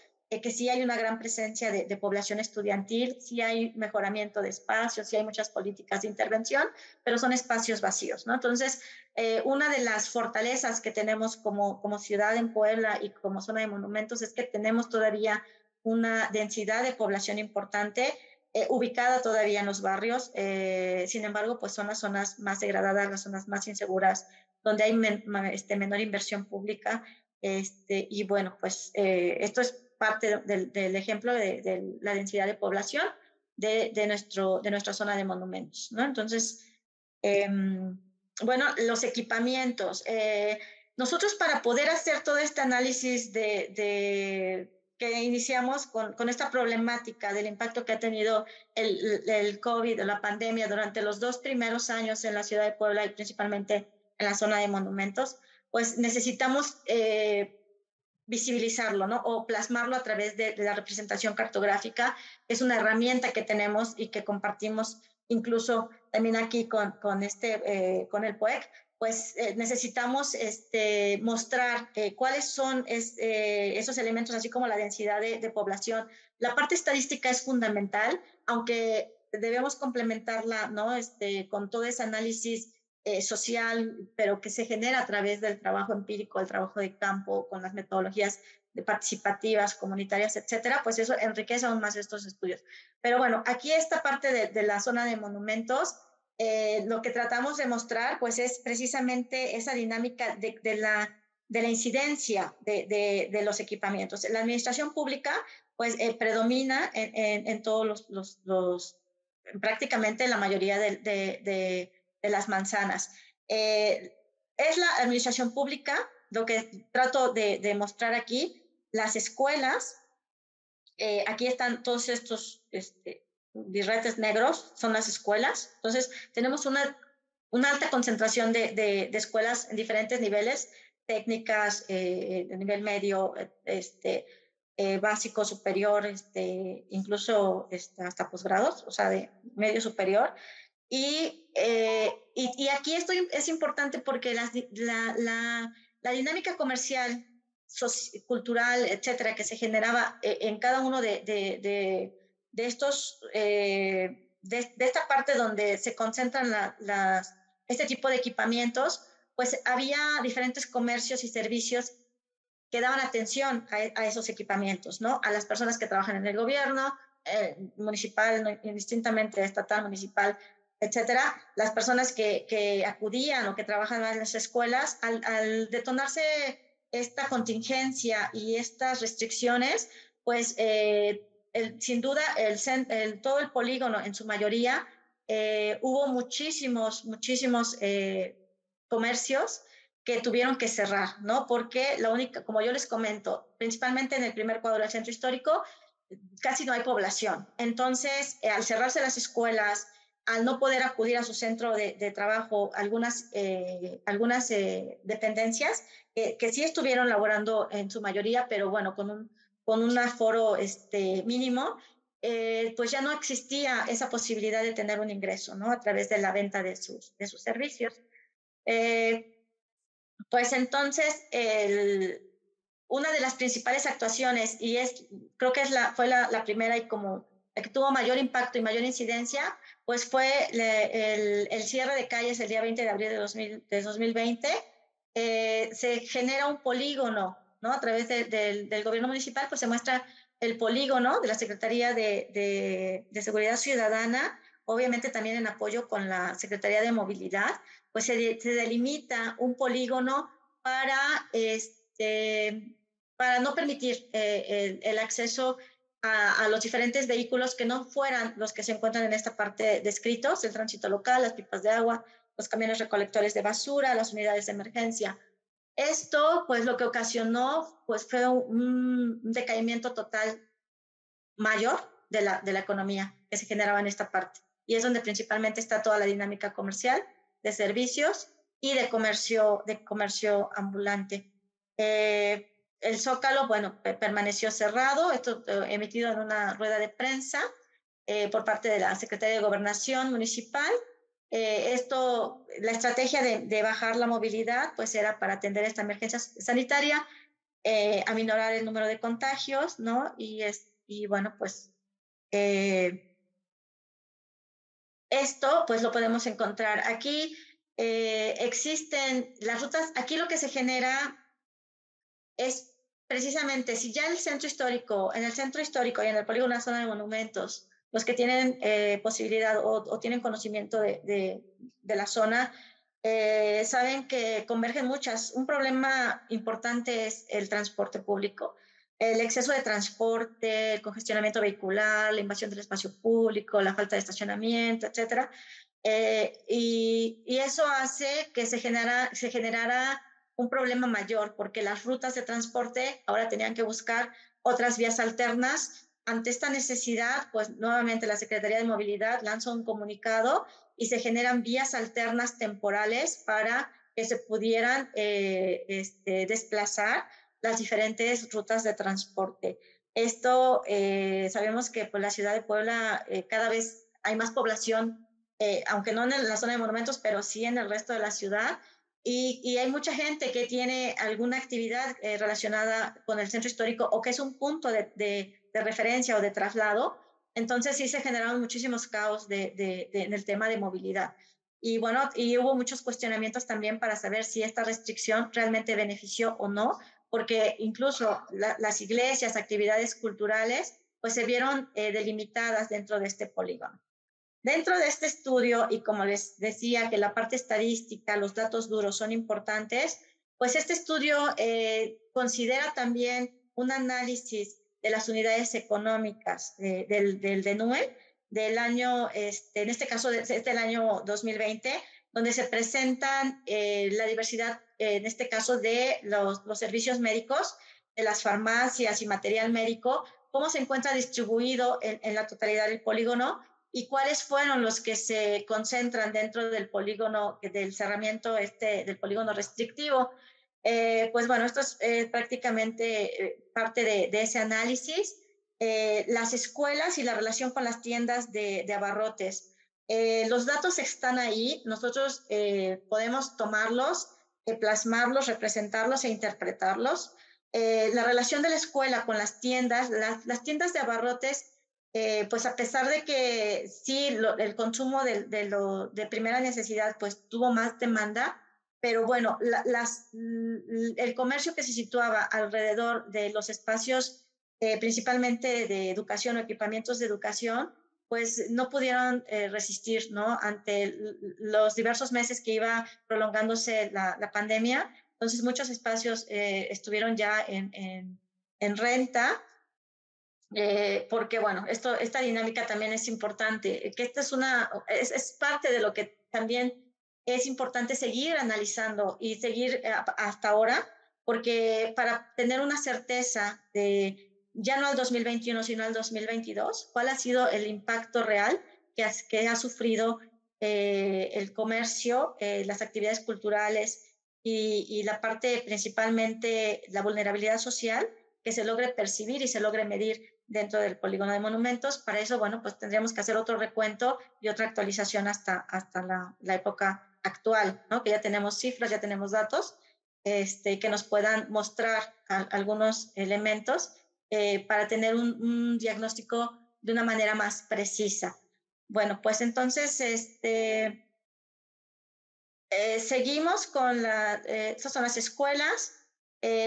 que sí hay una gran presencia de población estudiantil, sí hay mejoramiento de espacios, sí hay muchas políticas de intervención, pero son espacios vacíos, ¿no? Entonces, una de las fortalezas que tenemos como ciudad en Puebla y como zona de monumentos es que tenemos todavía una densidad de población importante, ubicada todavía en los barrios. Sin embargo, pues son las zonas más degradadas, las zonas más inseguras, donde hay menor inversión pública. Y bueno, pues esto es parte del ejemplo de la densidad de población de nuestra zona de monumentos, ¿no? Entonces, bueno, los equipamientos. Nosotros, para poder hacer todo este análisis que iniciamos con esta problemática del impacto que ha tenido el COVID, la pandemia, durante los 2 primeros años en la ciudad de Puebla y principalmente en la zona de monumentos, pues necesitamos visibilizarlo, ¿no?, o plasmarlo a través de la representación cartográfica. Es una herramienta que tenemos y que compartimos incluso también aquí con el POEC. Pues necesitamos mostrar cuáles son esos elementos, así como la densidad de población. La parte estadística es fundamental, aunque debemos complementarla, ¿no?, con todo ese análisis social, pero que se genera a través del trabajo empírico, el trabajo de campo, con las metodologías participativas, comunitarias, etcétera, pues eso enriquece aún más estos estudios. Pero bueno, aquí esta parte de la zona de monumentos, lo que tratamos de mostrar, pues es precisamente esa dinámica de la incidencia de los equipamientos. La administración pública, pues predomina en todos prácticamente la mayoría de las manzanas. Es la administración pública, lo que trato de mostrar aquí, las escuelas. Aquí están todos estos birretes negros, son las escuelas. Entonces, tenemos una alta concentración de escuelas en diferentes niveles, técnicas, de nivel medio, básico, superior, incluso hasta posgrados, o sea, de medio superior. Y aquí esto es importante porque la dinámica comercial, cultural, etcétera, que se generaba en cada uno de estos, de esta parte donde se concentran este tipo de equipamientos, pues había diferentes comercios y servicios que daban atención a esos equipamientos, ¿no? A las personas que trabajan en el gobierno, municipal, indistintamente estatal, municipal, etcétera, las personas que acudían o que trabajan en las escuelas, al detonarse esta contingencia y estas restricciones, pues sin duda todo el polígono en su mayoría hubo muchísimos comercios que tuvieron que cerrar, ¿no? Porque la única, como yo les comento, principalmente en el primer cuadro del centro histórico, casi no hay población. Entonces, al cerrarse las escuelas, al no poder acudir a su centro de trabajo, algunas dependencias que sí estuvieron laborando en su mayoría, pero bueno, con un aforo mínimo, pues ya no existía esa posibilidad de tener un ingreso, ¿no? A través de la venta de sus servicios. Pues entonces, una de las principales actuaciones, y creo que fue la primera y como la que tuvo mayor impacto y mayor incidencia, pues fue el cierre de calles el día 20 de abril de 2020. Se genera un polígono, ¿no? A través del gobierno municipal, pues se muestra el polígono de la Secretaría de Seguridad Ciudadana, obviamente también en apoyo con la Secretaría de Movilidad, pues se delimita un polígono para, para no permitir el acceso a los diferentes vehículos que no fueran los que se encuentran en esta parte descritos, el tránsito local, las pipas de agua, los camiones recolectores de basura, las unidades de emergencia. Esto, pues, lo que ocasionó, pues, fue un decaimiento total mayor de la economía que se generaba en esta parte. Y es donde principalmente está toda la dinámica comercial, de servicios y de comercio ambulante. El Zócalo, bueno, permaneció cerrado, esto emitido en una rueda de prensa por parte de la Secretaría de Gobernación Municipal. La estrategia de bajar la movilidad, pues era para atender esta emergencia sanitaria, aminorar el número de contagios, ¿no? Y bueno, pues esto pues lo podemos encontrar aquí. Existen las rutas, aquí lo que se genera es precisamente, si ya en el centro histórico y en el polígono zona de monumentos, los que tienen posibilidad o tienen conocimiento de la zona, saben que convergen muchas. Un problema importante es el transporte público. El exceso de transporte, el congestionamiento vehicular, la invasión del espacio público, la falta de estacionamiento, etcétera. Y eso hace que se generara un problema mayor, porque las rutas de transporte ahora tenían que buscar otras vías alternas. Ante esta necesidad, pues nuevamente la Secretaría de Movilidad lanza un comunicado y se generan vías alternas temporales para que se pudieran desplazar las diferentes rutas de transporte. Esto, sabemos que pues, la ciudad de Puebla cada vez hay más población, aunque no en la zona de monumentos, pero sí en el resto de la ciudad. Y hay mucha gente que tiene alguna actividad relacionada con el centro histórico o que es un punto de referencia o de traslado. Entonces sí se generaron muchísimos caos en el tema de movilidad. Y bueno, y hubo muchos cuestionamientos también para saber si esta restricción realmente benefició o no, porque incluso las iglesias, actividades culturales, pues se vieron delimitadas dentro de este polígono. Dentro de este estudio, y como les decía que la parte estadística, los datos duros son importantes, pues este estudio considera también un análisis de las unidades económicas del DENUE del año, en este caso es del año 2020, donde se presentan la diversidad, en este caso de los servicios médicos, de las farmacias y material médico, cómo se encuentra distribuido en la totalidad del polígono y cuáles fueron los que se concentran dentro del polígono, del cerramiento del polígono restrictivo. Pues bueno, esto es prácticamente parte de ese análisis. Las escuelas y la relación con las tiendas de abarrotes. Los datos están ahí, nosotros podemos tomarlos, plasmarlos, representarlos e interpretarlos. La relación de la escuela con las tiendas, las tiendas de abarrotes, pues a pesar de que sí, el consumo de primera necesidad pues tuvo más demanda, pero bueno, el comercio que se situaba alrededor de los espacios, principalmente de educación o equipamientos de educación, pues no pudieron resistir, ¿no? Ante los diversos meses que iba prolongándose la pandemia. Entonces muchos espacios estuvieron ya en renta, porque bueno, esta dinámica también es importante, que esta es parte de lo que también es importante seguir analizando y seguir hasta ahora, porque para tener una certeza de ya no al 2021, sino al 2022, cuál ha sido el impacto real que ha sufrido el comercio, las actividades culturales y la parte principalmente la vulnerabilidad social, que se logre percibir y se logre medir dentro del polígono de monumentos. Para eso, bueno, pues tendríamos que hacer otro recuento y otra actualización hasta la época actual, ¿no? Que ya tenemos cifras, ya tenemos datos, que nos puedan mostrar algunos elementos para tener un diagnóstico de una manera más precisa. Bueno, pues entonces, seguimos con estas son las escuelas.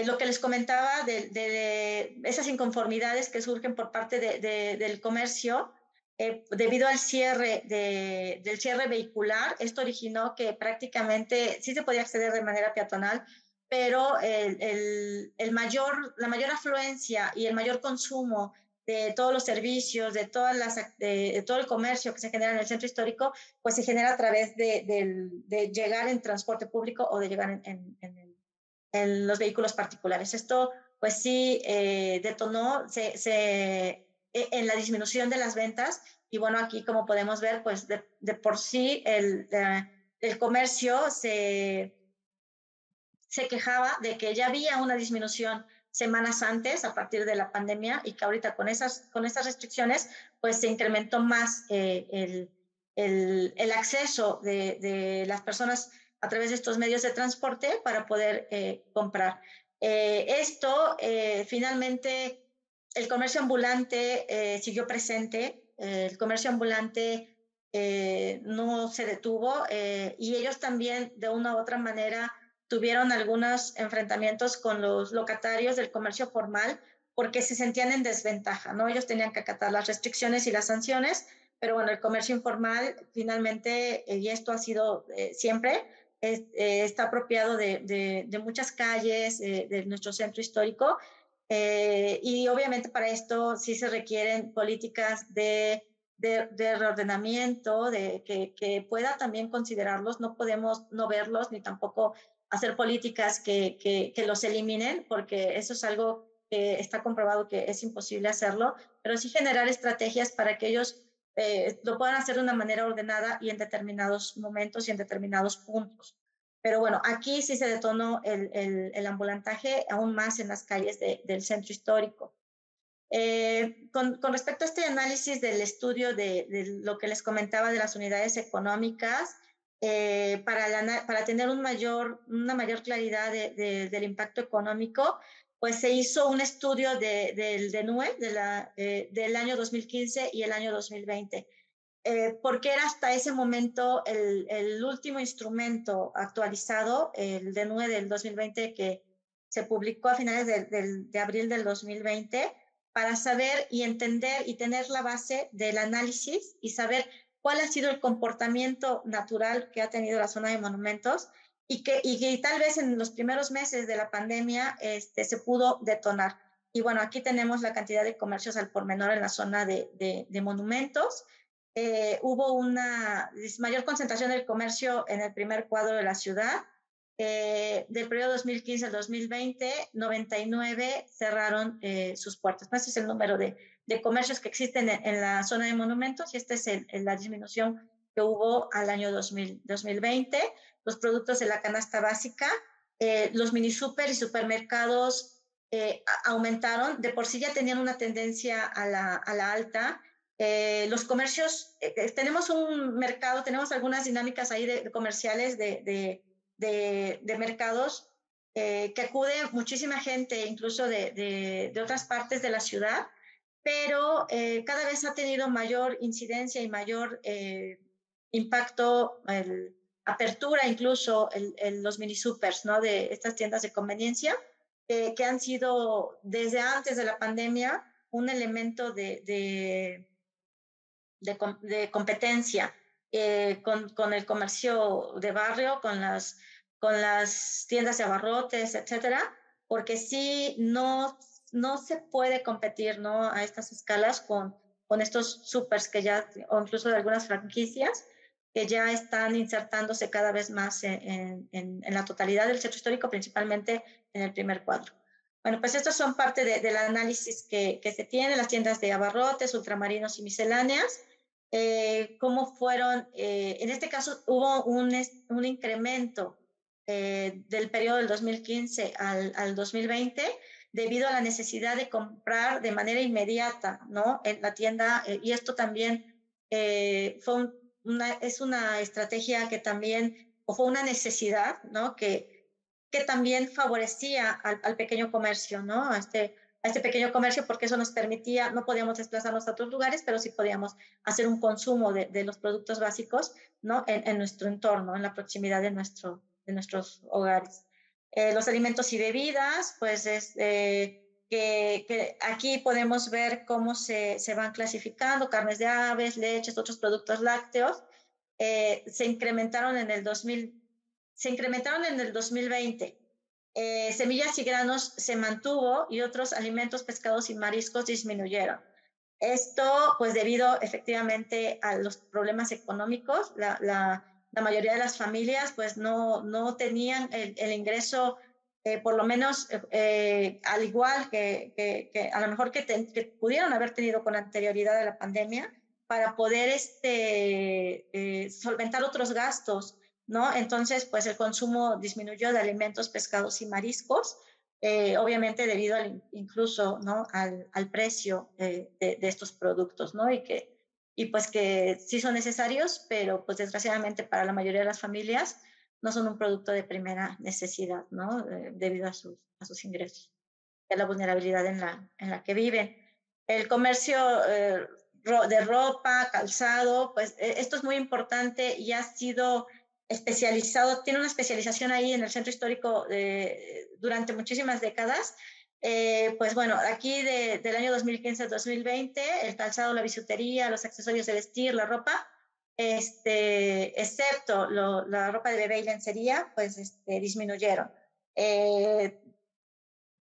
Lo que les comentaba de esas inconformidades que surgen por parte del comercio debido al cierre del cierre vehicular. Esto originó que prácticamente sí se podía acceder de manera peatonal, pero la mayor afluencia y el mayor consumo de todos los servicios, de todo el comercio que se genera en el centro histórico, pues se genera a través de llegar en transporte público o de llegar en los vehículos particulares. Esto, pues sí, detonó en la disminución de las ventas. Y bueno, aquí como podemos ver, pues de por sí el comercio se quejaba de que ya había una disminución semanas antes a partir de la pandemia y que ahorita con estas restricciones pues se incrementó más el acceso de las personas a través de estos medios de transporte para poder comprar. Finalmente, el comercio ambulante siguió presente, el comercio ambulante no se detuvo y ellos también de una u otra manera tuvieron algunos enfrentamientos con los locatarios del comercio formal porque se sentían en desventaja, ¿no? Ellos tenían que acatar las restricciones y las sanciones, pero bueno, el comercio informal finalmente, y esto ha sido siempre, está apropiado de muchas calles de nuestro centro histórico y obviamente para esto sí se requieren políticas de reordenamiento, que pueda también considerarlos, no podemos no verlos ni tampoco hacer políticas que los eliminen, porque eso es algo que está comprobado que es imposible hacerlo, pero sí generar estrategias para que ellos lo puedan hacer de una manera ordenada y en determinados momentos y en determinados puntos. Pero bueno, aquí sí se detonó el ambulantaje aún más en las calles del centro histórico. Con respecto a este análisis del estudio de lo que les comentaba de las unidades económicas, para tener una mayor claridad del impacto económico, pues se hizo un estudio del DENUE del año 2015 y el año 2020, porque era hasta ese momento el último instrumento actualizado, el DENUE del 2020, que se publicó a finales de abril del 2020, para saber y entender y tener la base del análisis y saber cuál ha sido el comportamiento natural que ha tenido la zona de monumentos y que tal vez en los primeros meses de la pandemia se pudo detonar. Y bueno, aquí tenemos la cantidad de comercios al por menor en la zona de monumentos. Hubo una mayor concentración del comercio en el primer cuadro de la ciudad. Del periodo 2015 al 2020, 99 cerraron sus puertas. Ese es el número de comercios que existen en la zona de monumentos y esta es la disminución que hubo al año 2020. Los productos de la canasta básica, los mini super y supermercados aumentaron. De por sí ya tenían una tendencia a la alta, Los comercios, tenemos un mercado, tenemos algunas dinámicas ahí de comerciales de mercados que acude muchísima gente, incluso de otras partes de la ciudad, pero cada vez ha tenido mayor incidencia y mayor impacto, apertura incluso los mini supers, ¿no? De estas tiendas de conveniencia, que han sido desde antes de la pandemia un elemento de competencia con el comercio de barrio, con las tiendas de abarrotes, etcétera, porque sí no se puede competir, ¿no? A estas escalas con estos supers que ya, o incluso de algunas franquicias, que ya están insertándose cada vez más en la totalidad del centro histórico, principalmente en el primer cuadro. Bueno, pues estos son parte del análisis que se tiene, las tiendas de abarrotes, ultramarinos y misceláneas. Cómo fueron, en este caso hubo un incremento del periodo del 2015 al 2020 debido a la necesidad de comprar de manera inmediata, ¿no? En la tienda, y esto también es una estrategia que también, o fue una necesidad, ¿no? Que también favorecía al pequeño comercio, ¿no? A este pequeño comercio, porque eso nos permitía, no podíamos desplazarnos a otros lugares, pero sí podíamos hacer un consumo de los productos básicos, ¿no? En nuestro entorno, en la proximidad de nuestros hogares. Los alimentos y bebidas, pues que aquí podemos ver cómo se van clasificando, carnes de aves, leches, otros productos lácteos, se incrementaron en el 2020. Semillas y granos se mantuvo y otros alimentos, pescados y mariscos disminuyeron. Esto, pues debido efectivamente a los problemas económicos, la mayoría de las familias pues no tenían el ingreso, por lo menos al igual que a lo mejor que pudieron haber tenido con anterioridad a la pandemia, para poder solventar otros gastos, ¿no? Entonces, pues el consumo disminuyó de alimentos, pescados y mariscos, obviamente debido incluso, ¿no? al precio de estos productos, ¿no? Y pues que sí son necesarios, pero pues desgraciadamente para la mayoría de las familias no son un producto de primera necesidad, ¿no? Debido a sus ingresos, a la vulnerabilidad en la que viven. El comercio de ropa, calzado, pues esto es muy importante y ha sido especializado, tiene una especialización ahí en el centro histórico durante muchísimas décadas. Pues bueno, aquí del año 2015 al 2020, el calzado, la bisutería, los accesorios de vestir, la ropa, excepto la ropa de bebé y lencería, pues disminuyeron.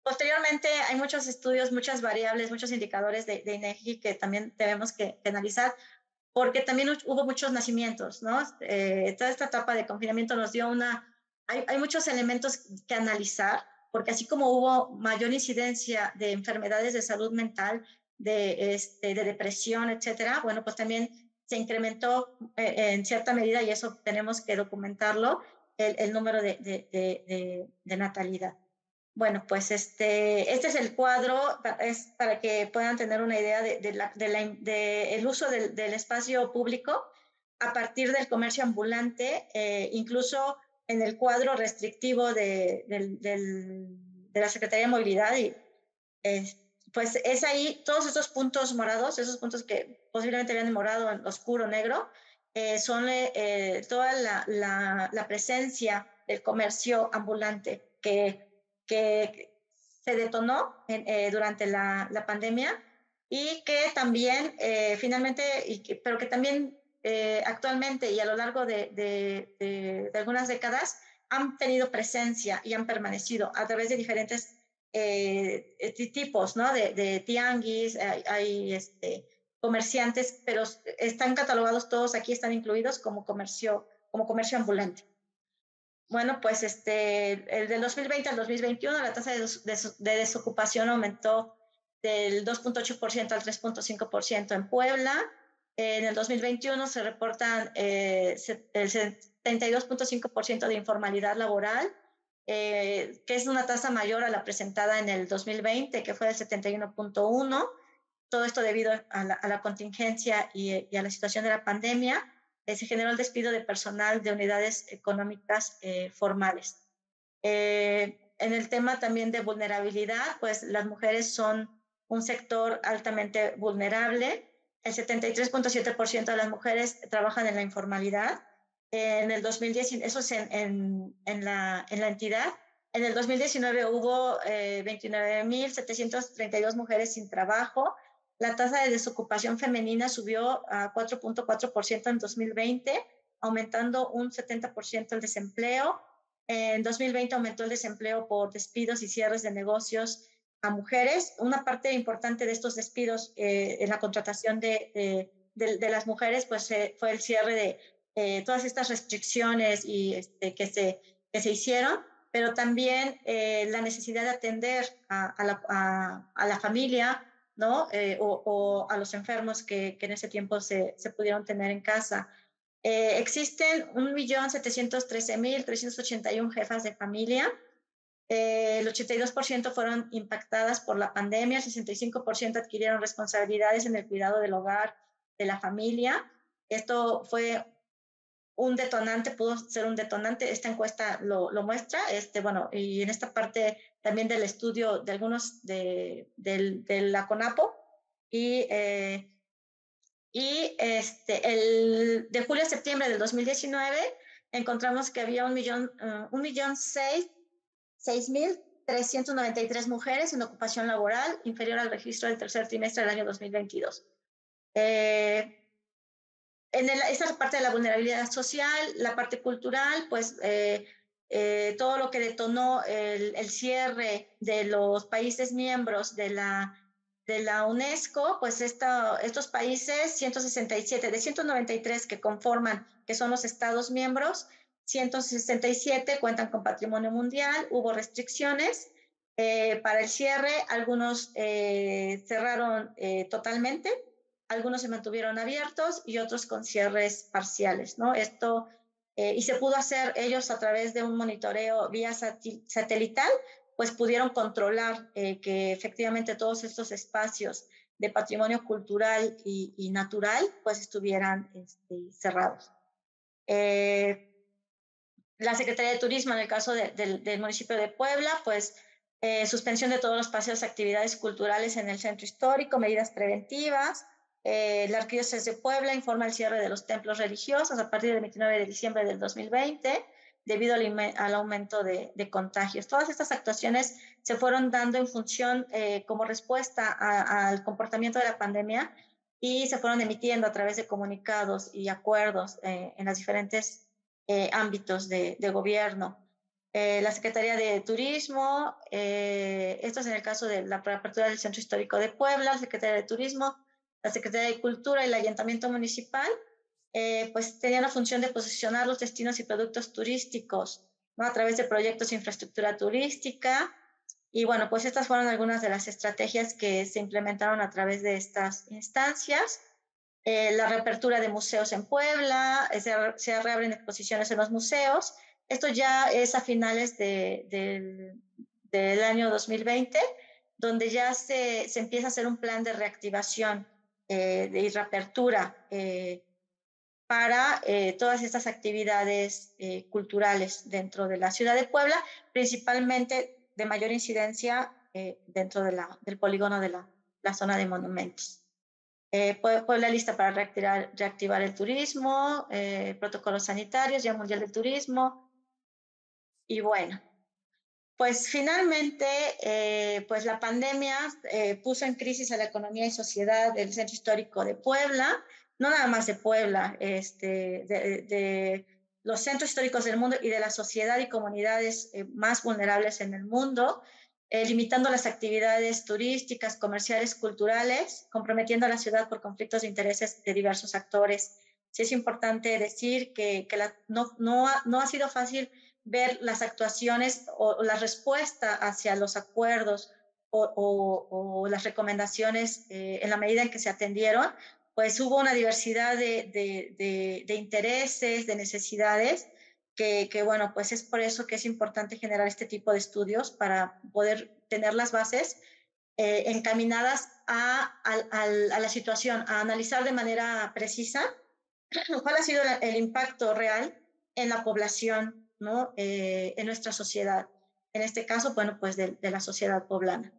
Posteriormente, hay muchos estudios, muchas variables, muchos indicadores de INEGI que también tenemos que analizar, porque también hubo muchos nacimientos, ¿no? Toda esta etapa de confinamiento nos dio hay muchos elementos que analizar, porque así como hubo mayor incidencia de enfermedades de salud mental, de depresión, etcétera, bueno, pues también se incrementó en cierta medida, y eso tenemos que documentarlo, el número de natalidad. Bueno, pues este es el cuadro, es para que puedan tener una idea del uso del espacio público a partir del comercio ambulante, incluso en el cuadro restrictivo de la Secretaría de Movilidad. Y pues es ahí, todos esos puntos morados, esos puntos que posiblemente vean en morado, en oscuro, negro, son toda la presencia del comercio ambulante que se detonó durante la pandemia y que también finalmente, pero que también actualmente y a lo largo de algunas décadas han tenido presencia y han permanecido a través de diferentes tipos, ¿no? De tianguis, hay comerciantes, pero están catalogados todos, aquí están incluidos como comercio ambulante. Bueno, pues el del 2020 al 2021 la tasa de desocupación aumentó del 2.8% al 3.5% en Puebla. En el 2021 se reportan el 72.5% de informalidad laboral, que es una tasa mayor a la presentada en el 2020, que fue del 71.1%. todo esto debido a la contingencia y a la situación de la pandemia, se generó el despido de personal de unidades económicas formales. En el tema también de vulnerabilidad, pues las mujeres son un sector altamente vulnerable. El 73.7% de las mujeres trabajan en la informalidad. En el 2010, eso es en la entidad. En el 2019 hubo 29.732 mujeres sin trabajo. La tasa de desocupación femenina subió a 4.4% en 2020, aumentando un 70% el desempleo. En 2020 aumentó el desempleo por despidos y cierres de negocios a mujeres. Una parte importante de estos despidos en la contratación de las mujeres pues, fue el cierre de todas estas restricciones y, que se hicieron, pero también la necesidad de atender a la familia, ¿no? O a los enfermos que en ese tiempo se pudieron tener en casa. Existen 1.713.381 jefas de familia. El 82% fueron impactadas por la pandemia, el 65% adquirieron responsabilidades en el cuidado del hogar, de la familia. Esto fue un detonante, pudo ser un detonante, esta encuesta lo muestra, bueno, y en esta parte también del estudio de algunos de la CONAPO, y de julio a septiembre del 2019 encontramos que había 1.006.393 mujeres en ocupación laboral, inferior al registro del tercer trimestre del año 2022. Esta es la parte de la vulnerabilidad social, la parte cultural, pues todo lo que detonó el cierre de los países miembros de la UNESCO, pues estos países, 167 de 193 que conforman, que son los Estados miembros, 167 cuentan con patrimonio mundial, hubo restricciones para el cierre, algunos cerraron totalmente, algunos se mantuvieron abiertos y otros con cierres parciales, ¿no? Y se pudo hacer ellos a través de un monitoreo vía satelital, pues pudieron controlar que efectivamente todos estos espacios de patrimonio cultural y natural pues estuvieran cerrados. La Secretaría de Turismo, en el caso del municipio de Puebla, pues suspensión de todos los paseos y actividades culturales en el centro histórico, medidas preventivas. La Arquidiócesis de Puebla informa el cierre de los templos religiosos a partir del 29 de diciembre del 2020 debido al aumento de contagios. Todas estas actuaciones se fueron dando en función como respuesta al comportamiento de la pandemia y se fueron emitiendo a través de comunicados y acuerdos en las diferentes ámbitos de gobierno. La Secretaría de Turismo, esto es en el caso de la reapertura del Centro Histórico de Puebla, la Secretaría de Turismo, la Secretaría de Cultura y el Ayuntamiento Municipal, pues tenían la función de posicionar los destinos y productos turísticos, ¿no? A través de proyectos de infraestructura turística. Y bueno, pues estas fueron algunas de las estrategias que se implementaron a través de estas instancias. La reapertura de museos en Puebla, se reabren exposiciones en los museos. Esto ya es a finales del año 2020, donde ya se empieza a hacer un plan de reactivación de reapertura para todas estas actividades culturales dentro de la ciudad de Puebla, principalmente de mayor incidencia dentro del polígono de la zona de monumentos. Puebla lista para reactivar el turismo, protocolos sanitarios, Día Mundial del Turismo. Y bueno, pues finalmente, pues la pandemia puso en crisis a la economía y sociedad del Centro Histórico de Puebla, no nada más de Puebla, de los centros históricos del mundo y de la sociedad y comunidades más vulnerables en el mundo, limitando las actividades turísticas, comerciales, culturales, comprometiendo a la ciudad por conflictos de intereses de diversos actores. Sí es importante decir que no ha sido fácil ver las actuaciones o la respuesta hacia los acuerdos o las recomendaciones en la medida en que se atendieron, pues hubo una diversidad de intereses, de necesidades, que bueno, pues es por eso que es importante generar este tipo de estudios para poder tener las bases encaminadas a la situación, a analizar de manera precisa cuál ha sido el impacto real en la población, ¿no? En nuestra sociedad. En este caso, bueno, pues de la sociedad poblana.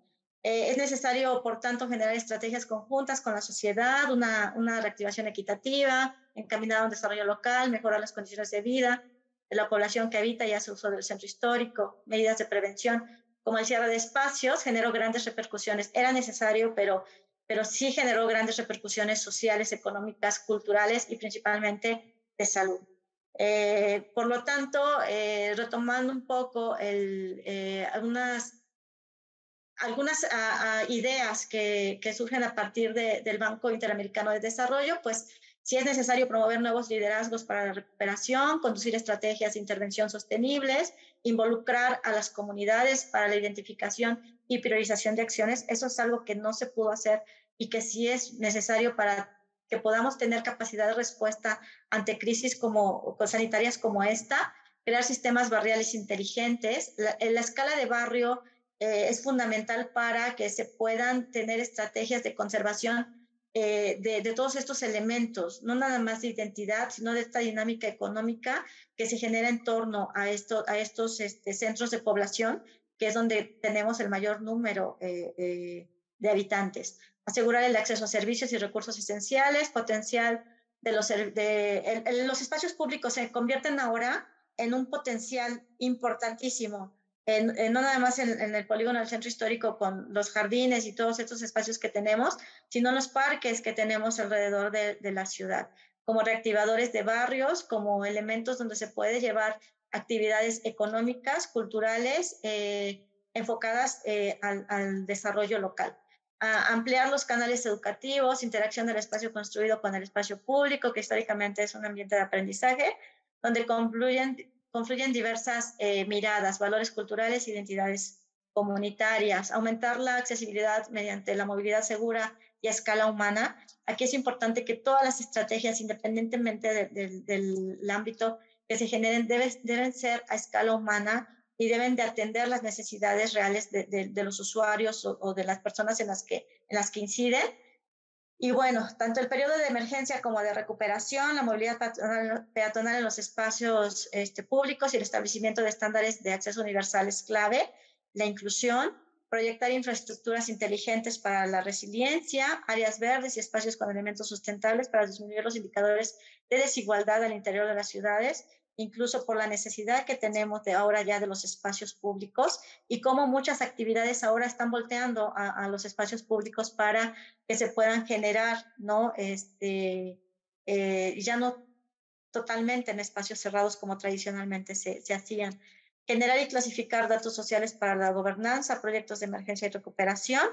Es necesario, por tanto, generar estrategias conjuntas con la sociedad, una reactivación equitativa, encaminada a un desarrollo local, mejorar las condiciones de vida de la población que habita y hace uso del centro histórico, medidas de prevención, como el cierre de espacios, generó grandes repercusiones. Era necesario, pero sí generó grandes repercusiones sociales, económicas, culturales y principalmente de salud. Por lo tanto, retomando un poco algunas ideas que surgen a partir del Banco Interamericano de Desarrollo, pues sí es necesario promover nuevos liderazgos para la recuperación, conducir estrategias de intervención sostenibles, involucrar a las comunidades para la identificación y priorización de acciones. Eso es algo que no se pudo hacer y que sí es necesario para que podamos tener capacidad de respuesta ante crisis sanitarias como esta, crear sistemas barriales inteligentes. La escala de barrio es fundamental para que se puedan tener estrategias de conservación de todos estos elementos, no nada más de identidad, sino de esta dinámica económica que se genera en torno a estos centros de población, que es donde tenemos el mayor número de habitantes. Asegurar el acceso a servicios y recursos esenciales, potencial los espacios públicos se convierten ahora en un potencial importantísimo no nada más en el polígono del centro histórico con los jardines y todos estos espacios que tenemos, sino los parques que tenemos alrededor de la ciudad, como reactivadores de barrios, como elementos donde se puede llevar actividades económicas, culturales, enfocadas al desarrollo local. Ampliar los canales educativos, interacción del espacio construido con el espacio público, que históricamente es un ambiente de aprendizaje, donde confluyen diversas miradas, valores culturales, identidades comunitarias, aumentar la accesibilidad mediante la movilidad segura y a escala humana. Aquí es importante que todas las estrategias, independientemente del ámbito que se generen, deben ser a escala humana y deben de atender las necesidades reales de los usuarios o de las personas en las que inciden. Y bueno, tanto el periodo de emergencia como de recuperación, la movilidad peatonal en los espacios públicos y el establecimiento de estándares de acceso universal es clave. La inclusión, proyectar infraestructuras inteligentes para la resiliencia, áreas verdes y espacios con elementos sustentables para disminuir los indicadores de desigualdad al interior de las ciudades, incluso por la necesidad que tenemos de ahora ya de los espacios públicos y cómo muchas actividades ahora están volteando a los espacios públicos para que se puedan generar, ¿no? Ya no totalmente en espacios cerrados como tradicionalmente se hacían. Generar y clasificar datos sociales para la gobernanza, proyectos de emergencia y recuperación,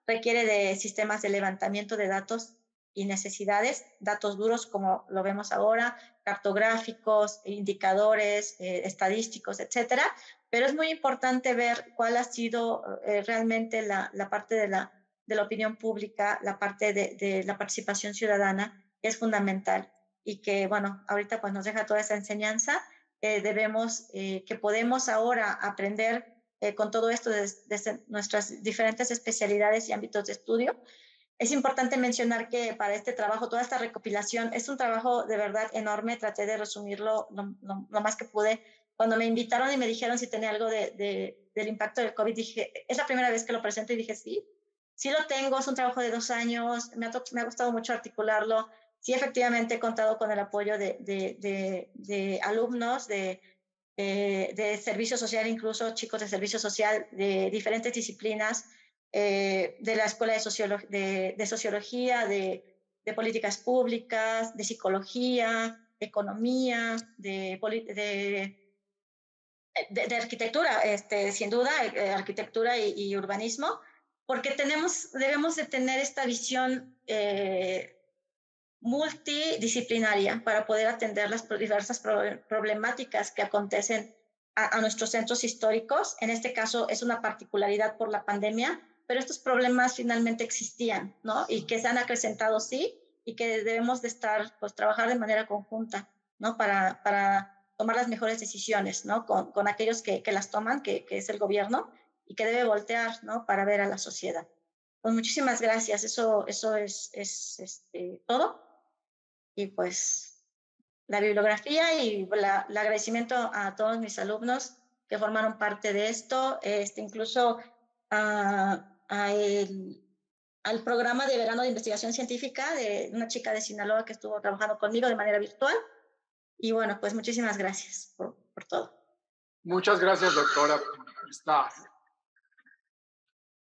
requiere de sistemas de levantamiento de datos y necesidades, datos duros como lo vemos ahora, cartográficos, indicadores, estadísticos, etcétera, pero es muy importante ver cuál ha sido realmente la parte de la opinión pública, la parte de la participación ciudadana, que es fundamental y que, bueno, ahorita pues nos deja toda esa enseñanza. Que podemos ahora aprender con todo esto desde nuestras diferentes especialidades y ámbitos de estudio. Es importante mencionar que para este trabajo, toda esta recopilación, es un trabajo de verdad enorme. Traté de resumirlo lo más que pude. Cuando me invitaron y me dijeron si tenía algo del impacto del COVID, dije, es la primera vez que lo presento y dije, sí lo tengo, es un trabajo de 2 años, me ha gustado mucho articularlo. Sí, efectivamente he contado con el apoyo de alumnos, de servicio social, incluso chicos de servicio social de diferentes disciplinas, de la Escuela de Sociología, de Políticas Públicas, de Psicología, de Economía, de Arquitectura, sin duda, Arquitectura y Urbanismo, porque debemos de tener esta visión multidisciplinaria para poder atender las diversas problemáticas que acontecen a nuestros centros históricos. En este caso es una particularidad por la pandemia, pero estos problemas finalmente existían, ¿no? Y que se han acrecentado, sí, y que debemos de pues, trabajar de manera conjunta, ¿no? Para tomar las mejores decisiones, ¿no? Con aquellos que las toman, que es el gobierno, y que debe voltear, ¿no? Para ver a la sociedad. Pues muchísimas gracias, eso es todo. Y pues la bibliografía y el agradecimiento a todos mis alumnos que formaron parte de esto, incluso al programa de verano de investigación científica de una chica de Sinaloa que estuvo trabajando conmigo de manera virtual. Y bueno, pues muchísimas gracias por todo. Muchas gracias, doctora, por esta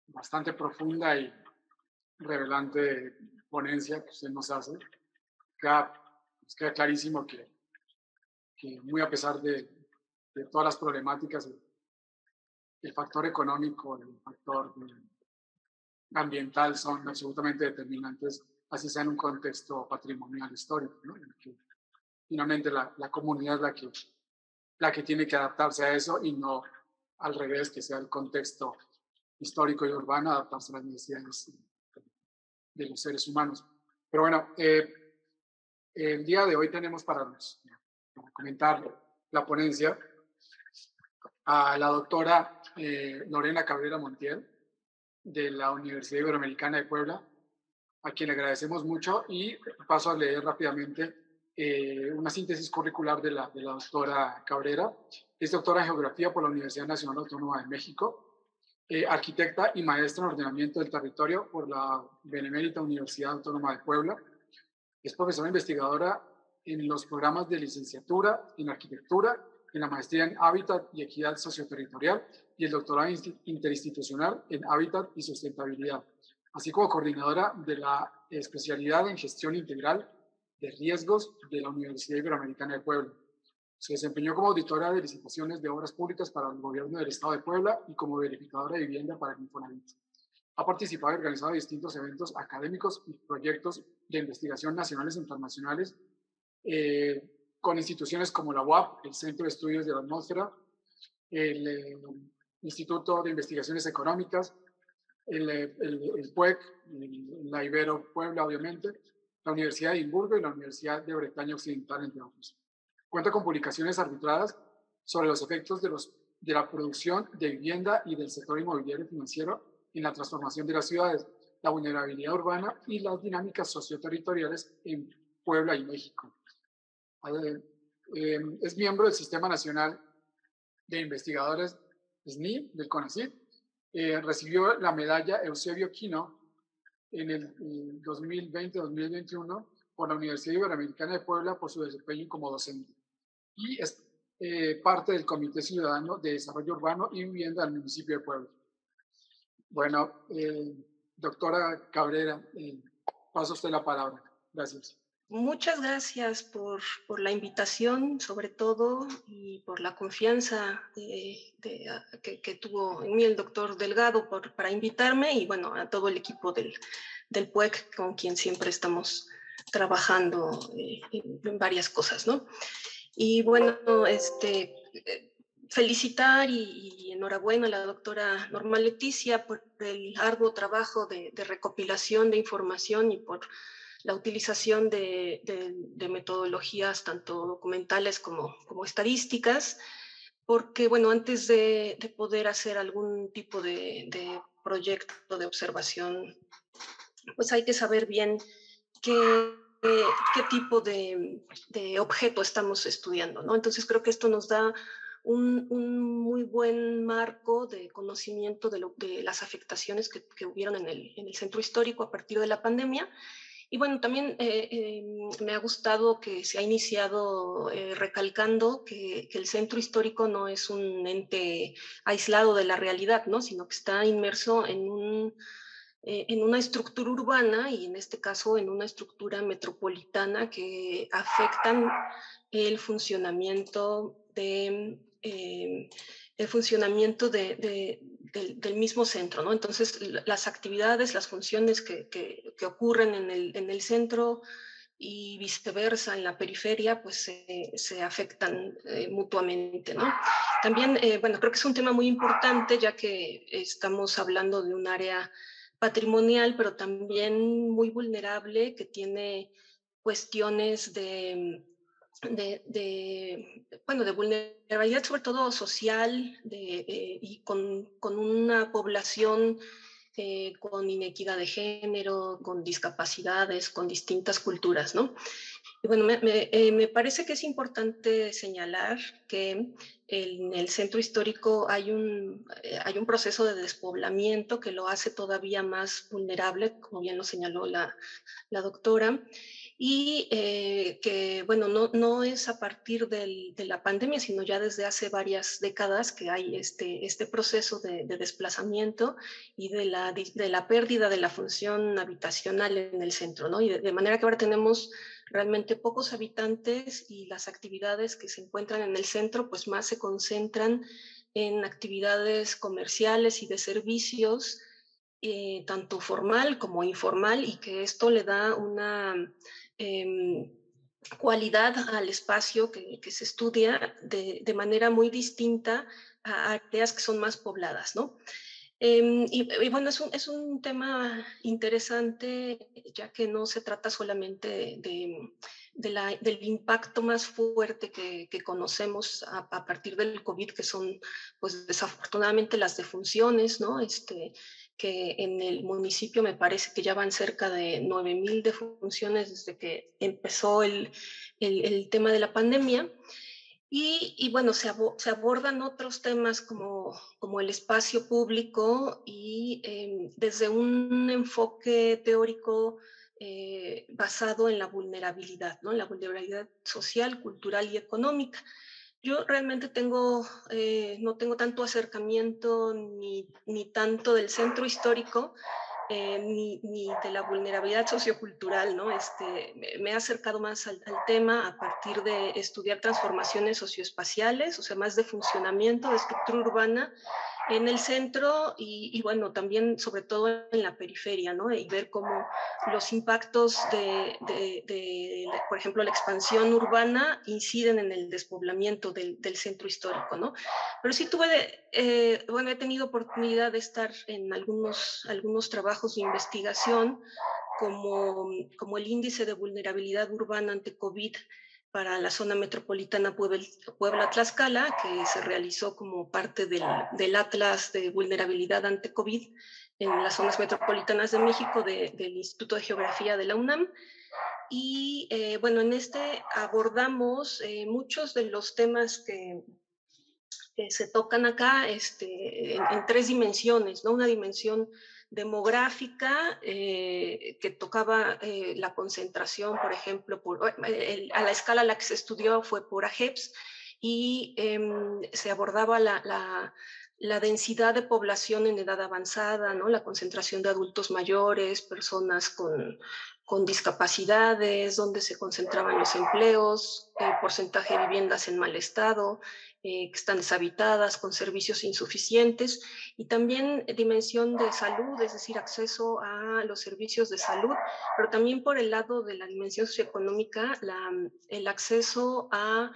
bastante profunda y revelante ponencia que usted nos hace. Queda clarísimo que muy a pesar de todas las problemáticas, el factor económico, el factor ambiental son absolutamente determinantes, así sea en un contexto patrimonial histórico, ¿no? En el que finalmente la comunidad es la que tiene que adaptarse a eso y no al revés, que sea el contexto histórico y urbano adaptarse a las necesidades de los seres humanos. Pero bueno, el día de hoy tenemos para comentar la ponencia a la doctora Lorena Cabrera Montiel de la Universidad Iberoamericana de Puebla, a quien le agradecemos mucho, y paso a leer rápidamente una síntesis curricular de la doctora Cabrera. Es doctora en Geografía por la Universidad Nacional Autónoma de México, arquitecta y maestra en ordenamiento del territorio por la Benemérita Universidad Autónoma de Puebla. Es profesora investigadora en los programas de licenciatura en arquitectura, en la maestría en Hábitat y Equidad Socioterritorial y el doctorado interinstitucional en Hábitat y Sustentabilidad, así como coordinadora de la especialidad en Gestión Integral de Riesgos de la Universidad Iberoamericana de Puebla. Se desempeñó como auditora de licitaciones de obras públicas para el gobierno del Estado de Puebla y como verificadora de vivienda para el Infonavit. Ha participado y organizado distintos eventos académicos y proyectos de investigación nacionales e internacionales con instituciones como la UAP, el Centro de Estudios de la Atmósfera, el Instituto de Investigaciones Económicas, el PUEC, la Ibero Puebla, obviamente, la Universidad de Edimburgo y la Universidad de Bretaña Occidental, entre otros. Cuenta con publicaciones arbitradas sobre los efectos de la producción de vivienda y del sector inmobiliario financiero en la transformación de las ciudades, la vulnerabilidad urbana y las dinámicas socioterritoriales en Puebla y México. Es miembro del Sistema Nacional de Investigadores SNI, del CONACYT. Recibió la medalla Eusebio Quino en el 2020-2021 por la Universidad Iberoamericana de Puebla por su desempeño como docente. Y es parte del Comité Ciudadano de Desarrollo Urbano y Vivienda del municipio de Puebla. Bueno, doctora Cabrera, paso a usted la palabra. Gracias. Muchas gracias por la invitación, sobre todo, y por la confianza que tuvo en mí el doctor Delgado para invitarme, y bueno, a todo el equipo del PUEC, con quien siempre estamos trabajando en varias cosas, ¿no? Y bueno, felicitar y enhorabuena a la doctora Norma Leticia por el arduo trabajo de recopilación de información y por la utilización de metodologías tanto documentales como estadísticas, porque, bueno, antes de poder hacer algún tipo de proyecto de observación, pues hay que saber bien qué tipo de objeto estamos estudiando, ¿no? Entonces creo que esto nos da un muy buen marco de conocimiento de las afectaciones que hubieron en el centro histórico a partir de la pandemia. Y bueno, también me ha gustado que se ha iniciado recalcando que el centro histórico no es un ente aislado de la realidad, ¿no? Sino que está inmerso en una estructura urbana y en este caso en una estructura metropolitana que afectan el funcionamiento del mismo centro, ¿no? Entonces, las actividades, las funciones que ocurren en el centro y viceversa en la periferia, pues se afectan mutuamente, ¿no? También, bueno, creo que es un tema muy importante, ya que estamos hablando de un área patrimonial, pero también muy vulnerable, que tiene cuestiones de vulnerabilidad, sobre todo social, y con una población con inequidad de género, con discapacidades, con distintas culturas, ¿no? Y bueno, me parece que es importante señalar que en el centro histórico hay un proceso de despoblamiento que lo hace todavía más vulnerable, como bien lo señaló la doctora, y que, bueno, no es a partir de la pandemia, sino ya desde hace varias décadas que hay este proceso de desplazamiento y de la pérdida de la función habitacional en el centro, ¿no? Y de manera que ahora tenemos realmente pocos habitantes y las actividades que se encuentran en el centro, pues más se concentran en actividades comerciales y de servicios, tanto formal como informal, y que esto le da una cualidad al espacio que se estudia de manera muy distinta a áreas que son más pobladas, ¿no? Y bueno, es un tema interesante, ya que no se trata solamente del impacto más fuerte que conocemos a partir del COVID, que son, pues desafortunadamente, las defunciones, ¿no? Que en el municipio me parece que ya van cerca de 9,000 defunciones desde que empezó el tema de la pandemia. Y bueno, se abordan otros temas como el espacio público y desde un enfoque teórico basado en la vulnerabilidad, ¿no? La vulnerabilidad social, cultural y económica. Yo realmente no tengo tanto acercamiento ni tanto del centro histórico, ni de la vulnerabilidad sociocultural, ¿no? Me he acercado más al tema a partir de estudiar transformaciones socioespaciales, o sea, más de funcionamiento, de estructura urbana en el centro y bueno, también sobre todo en la periferia, ¿no? Y ver cómo los impactos por ejemplo, la expansión urbana inciden en el despoblamiento del centro histórico, ¿no? Pero sí bueno, he tenido oportunidad de estar en algunos trabajos de investigación, como el índice de vulnerabilidad urbana ante COVID para la zona metropolitana Puebla-Tlaxcala, que se realizó como parte del Atlas de Vulnerabilidad ante COVID en las zonas metropolitanas de México del Instituto de Geografía de la UNAM. Y bueno, en abordamos muchos de los temas que se tocan acá en tres dimensiones, ¿no? Una dimensión demográfica que tocaba la concentración, por ejemplo, a la escala a la que se estudió fue por AGEPS, y se abordaba la densidad de población en edad avanzada, ¿no? La concentración de adultos mayores, personas con discapacidades, dónde se concentraban los empleos, porcentaje de viviendas en mal estado, que están deshabitadas, con servicios insuficientes, y también dimensión de salud, es decir, acceso a los servicios de salud, pero también por el lado de la dimensión socioeconómica, el acceso a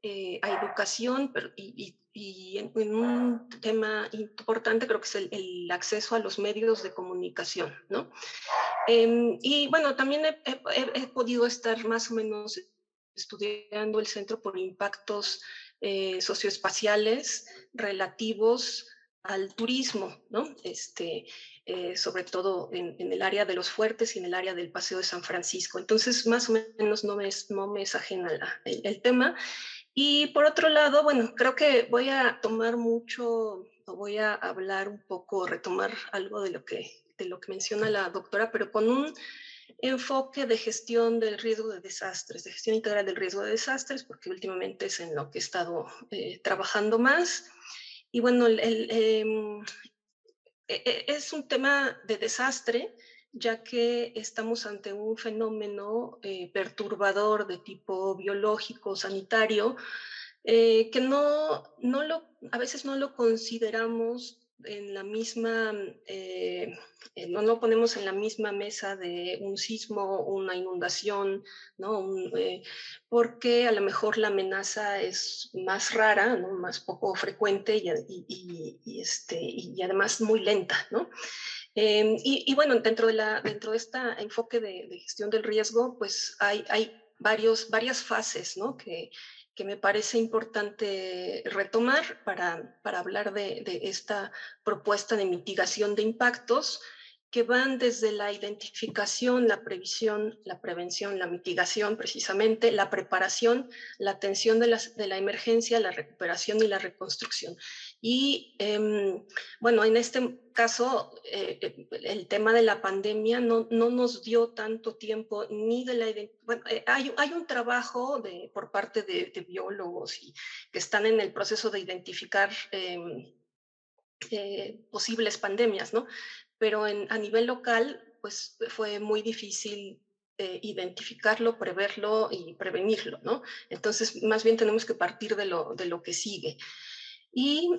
educación, y en un tema importante creo que es el acceso a los medios de comunicación, ¿no? Y bueno, también he podido estar más o menos estudiando el centro por impactos socioespaciales relativos al turismo, ¿no? Sobre todo en el área de los fuertes y en el área del Paseo de San Francisco. Entonces, más o menos no me es ajena el tema. Y por otro lado, bueno, creo que voy a voy a hablar un poco, retomar algo de lo que menciona la doctora, pero con un enfoque de gestión del riesgo de desastres, de gestión integral del riesgo de desastres, porque últimamente es en lo que he estado trabajando más. Y bueno, es un tema de desastre, ya que estamos ante un fenómeno perturbador de tipo biológico, sanitario, que a veces no lo consideramos en la misma, no lo ponemos en la misma mesa de un sismo, una inundación, ¿no? Porque a lo mejor la amenaza es más rara, ¿no? Más poco frecuente y además muy lenta, ¿no? Y bueno, dentro de este enfoque de gestión del riesgo, pues hay varias fases, ¿no? Que que me parece importante retomar para hablar de esta propuesta de mitigación de impactos, que van desde la identificación, la previsión, la prevención, la mitigación precisamente, la preparación, la atención de la emergencia, la recuperación y la reconstrucción. Y bueno, en este caso, el tema de la pandemia no nos dio tanto tiempo ni de la... Bueno, hay un trabajo por parte de biólogos que están en el proceso de identificar posibles pandemias, ¿no? Pero a nivel local, pues fue muy difícil identificarlo, preverlo y prevenirlo, ¿no? Entonces, más bien tenemos que partir de lo que sigue. Y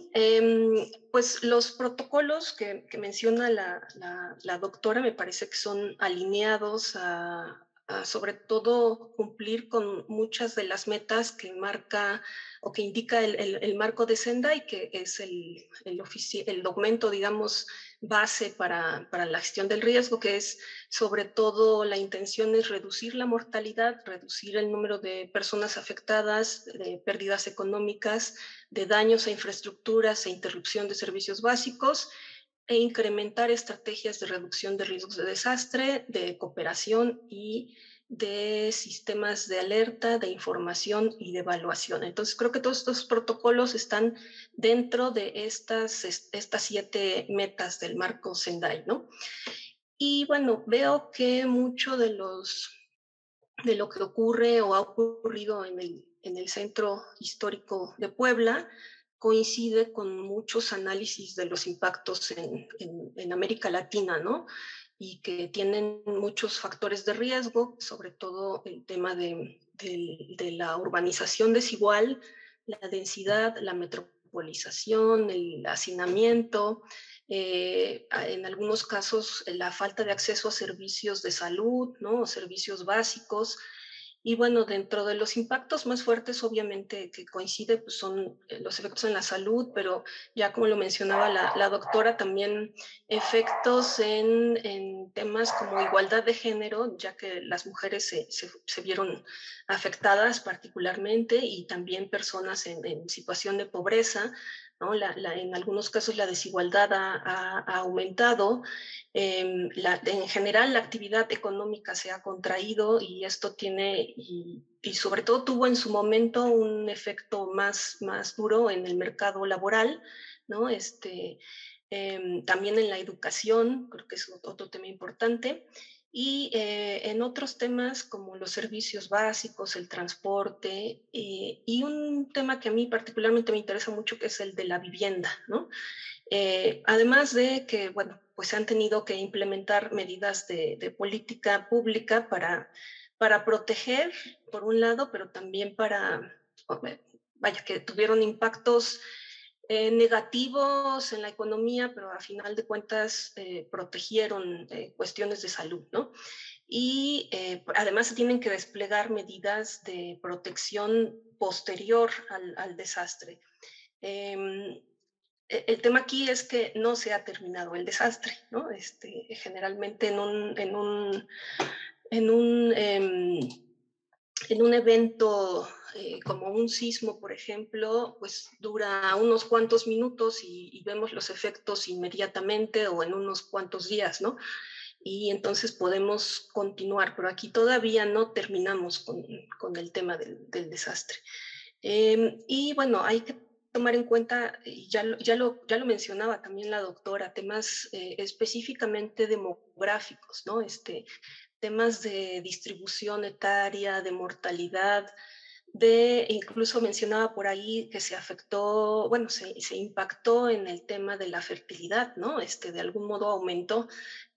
pues los protocolos que menciona la doctora me parece que son alineados a sobre todo cumplir con muchas de las metas que marca o que indica el marco de Sendai, que es el documento, digamos, base para la gestión del riesgo, que es sobre todo la intención es reducir la mortalidad, reducir el número de personas afectadas, de pérdidas económicas, de daños a infraestructuras e interrupción de servicios básicos, e incrementar estrategias de reducción de riesgos de desastre, de cooperación y de sistemas de alerta, de información y de evaluación. Entonces, creo que todos estos protocolos están dentro de estas 7 metas del marco Sendai, ¿no? Y bueno, veo que mucho de lo que ocurre o ha ocurrido en el Centro Histórico de Puebla coincide con muchos análisis de los impactos en América Latina, ¿no? Y que tienen muchos factores de riesgo, sobre todo el tema de la urbanización desigual, la densidad, la metropolización, el hacinamiento, en algunos casos la falta de acceso a servicios de salud, ¿no? O servicios básicos. Y bueno, dentro de los impactos más fuertes, obviamente, que coincide, pues son los efectos en la salud, pero ya como lo mencionaba la doctora, también efectos en temas como igualdad de género, ya que las mujeres se vieron afectadas particularmente, y también personas en situación de pobreza, ¿no? En algunos casos la desigualdad ha aumentado. En general la actividad económica se ha contraído, y esto tiene, y sobre todo tuvo en su momento un efecto más duro en el mercado laboral, ¿no? También en la educación, creo que es otro tema importante. Y en otros temas como los servicios básicos, el transporte, y un tema que a mí particularmente me interesa mucho, que es el de la vivienda, ¿no? Además de que, bueno, pues se han tenido que implementar medidas de política pública para proteger, por un lado, pero también vaya, que tuvieron impactos negativos en la economía, pero a final de cuentas protegieron cuestiones de salud, ¿no? Y además se tienen que desplegar medidas de protección posterior al desastre. El tema aquí es que no se ha terminado el desastre, ¿no? Generalmente en un evento como un sismo, por ejemplo, pues dura unos cuantos minutos y vemos los efectos inmediatamente o en unos cuantos días, ¿no? Y entonces podemos continuar, pero aquí todavía no terminamos con el tema del desastre. Y bueno, hay que tomar en cuenta, y ya lo mencionaba también la doctora, temas específicamente demográficos, ¿no? Temas de distribución etaria, de mortalidad, incluso mencionaba por ahí que se afectó, bueno, se impactó en el tema de la fertilidad, ¿no? De algún modo aumentó.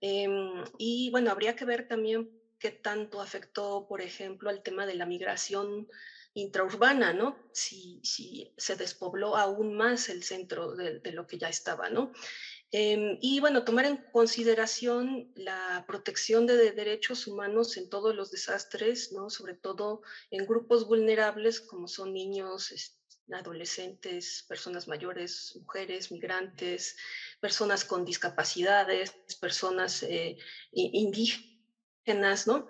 Y bueno, habría que ver también qué tanto afectó, por ejemplo, al tema de la migración intraurbana, ¿no? Si se despobló aún más el centro de lo que ya estaba, ¿no? Y bueno, tomar en consideración la protección de derechos humanos en todos los desastres, ¿no? Sobre todo en grupos vulnerables como son niños, adolescentes, personas mayores, mujeres, migrantes, personas con discapacidades, personas indígenas, ¿no?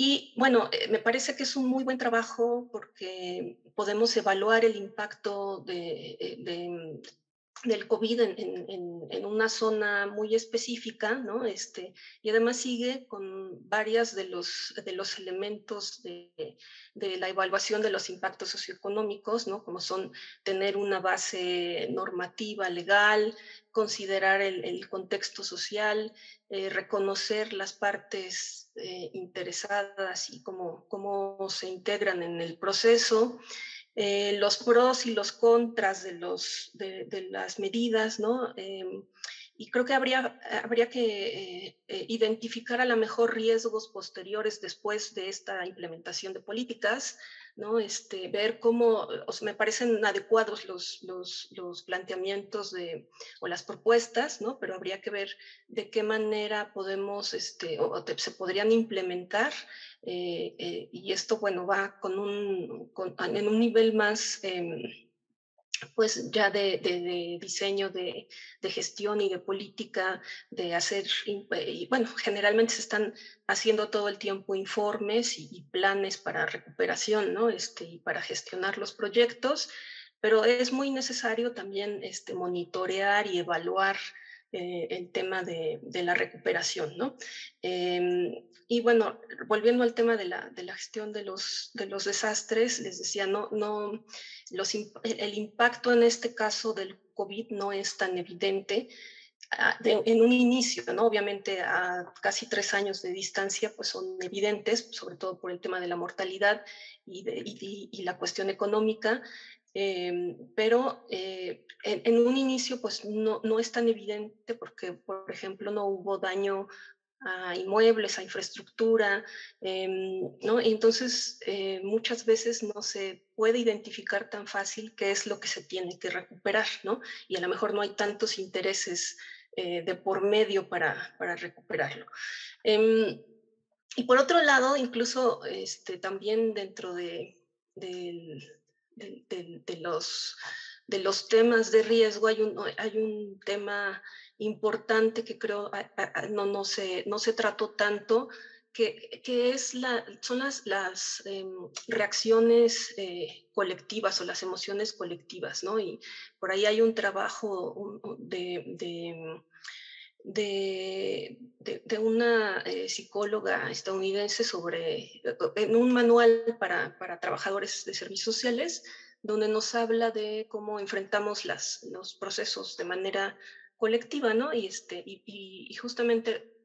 Y bueno, me parece que es un muy buen trabajo porque podemos evaluar el impacto del COVID en una zona muy específica, ¿no? Y además sigue con varias de los elementos de la evaluación de los impactos socioeconómicos, ¿no? Como son tener una base normativa, legal, considerar el contexto social, reconocer las partes interesadas y cómo se integran en el proceso, los pros y los contras de las medidas, ¿no? Y creo que habría que identificar a lo mejor riesgos posteriores después de esta implementación de políticas, ¿no? Ver cómo, o sea, me parecen adecuados los planteamientos o las propuestas, ¿no? Pero habría que ver de qué manera podemos, se podrían implementar, y esto, bueno, va en un nivel más, pues ya de diseño, de gestión y de política, de hacer, y bueno, generalmente se están haciendo todo el tiempo informes y planes para recuperación, ¿no? Y para gestionar los proyectos, pero es muy necesario también monitorear y evaluar el tema de la recuperación, ¿no? Y bueno, volviendo al tema de la gestión de los desastres, les decía, el impacto en este caso del COVID no es tan evidente en un inicio, ¿no? Obviamente a casi 3 años de distancia pues son evidentes, sobre todo por el tema de la mortalidad y la cuestión económica, pero en un inicio pues no es tan evidente porque, por ejemplo, no hubo daño a inmuebles, a infraestructura, ¿no? Entonces, muchas veces no se puede identificar tan fácil qué es lo que se tiene que recuperar, ¿no? Y a lo mejor no hay tantos intereses de por medio para recuperarlo. Y por otro lado, incluso también dentro de, de de los temas de riesgo hay un tema importante que creo no se trató tanto, que son las reacciones colectivas o las emociones colectivas, ¿no? Y por ahí hay un trabajo de una psicóloga estadounidense en un manual para trabajadores de servicios sociales, donde nos habla de cómo enfrentamos los procesos de manera colectiva, ¿no? Y justamente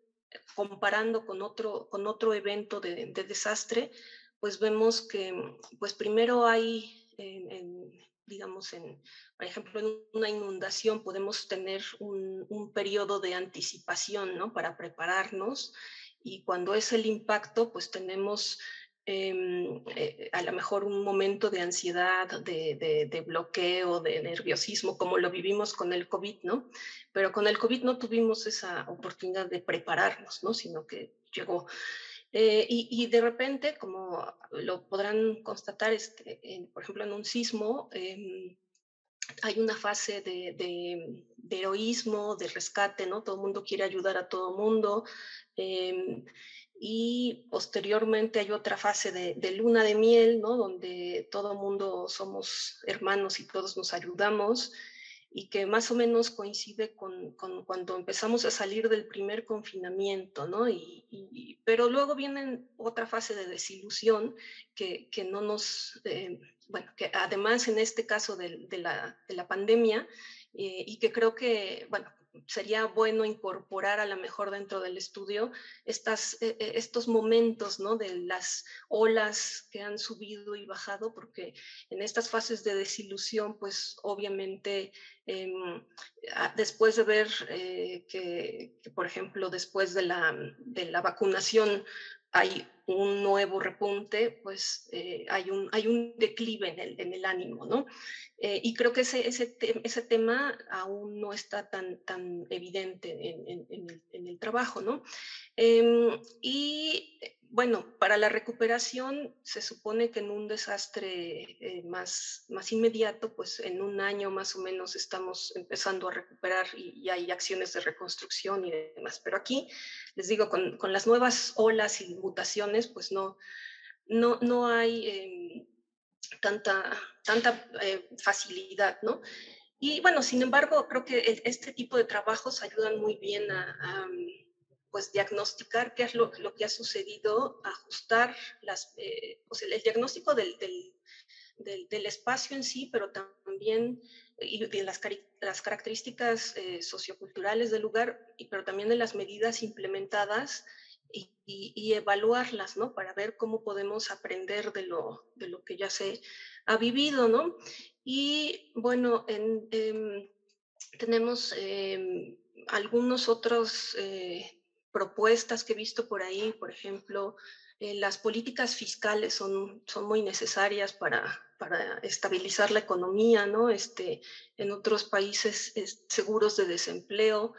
comparando con otro evento de desastre, pues vemos que, pues primero hay, digamos, por ejemplo, en una inundación podemos tener un periodo de anticipación, ¿no? Para prepararnos, y cuando es el impacto, pues tenemos a lo mejor un momento de ansiedad, de bloqueo, de nerviosismo, como lo vivimos con el COVID, ¿no? Pero con el COVID no tuvimos esa oportunidad de prepararnos, ¿no? Sino que llegó. Y de repente, como lo podrán constatar, por ejemplo, en un sismo, hay una fase de heroísmo, de rescate, ¿no? Todo el mundo quiere ayudar a todo el mundo. Eh, y posteriormente hay otra fase de luna de miel, ¿no? Donde todo el mundo somos hermanos y todos nos ayudamos, y que más o menos coincide con cuando empezamos a salir del primer confinamiento, ¿no? Pero luego viene otra fase de desilusión que no nos, bueno, que además en este caso de la pandemia, y que creo que, bueno, sería bueno incorporar a lo mejor dentro del estudio estos momentos, ¿no? De las olas que han subido y bajado, porque en estas fases de desilusión, pues obviamente eh, después de ver por ejemplo, después de la vacunación hay un nuevo repunte, pues hay un declive en el ánimo, ¿no? Y creo que ese tema aún no está tan evidente en el trabajo, ¿no? Y bueno, para la recuperación se supone que en un desastre más inmediato, pues en un año más o menos estamos empezando a recuperar y hay acciones de reconstrucción y demás. Pero aquí, les digo, con las nuevas olas y mutaciones, pues no hay tanta facilidad, ¿no? Y bueno, sin embargo, creo que este tipo de trabajos ayudan muy bien a pues diagnosticar qué es lo que ha sucedido, ajustar pues el diagnóstico del espacio en sí, pero también y de las características socioculturales del lugar, pero también de las medidas implementadas y evaluarlas, ¿no? Para ver cómo podemos aprender de lo que ya se ha vivido, ¿no? Y bueno, tenemos algunos otros propuestas que he visto por ahí, por ejemplo, las políticas fiscales son muy necesarias para estabilizar la economía, ¿no? En otros países seguros de desempleo.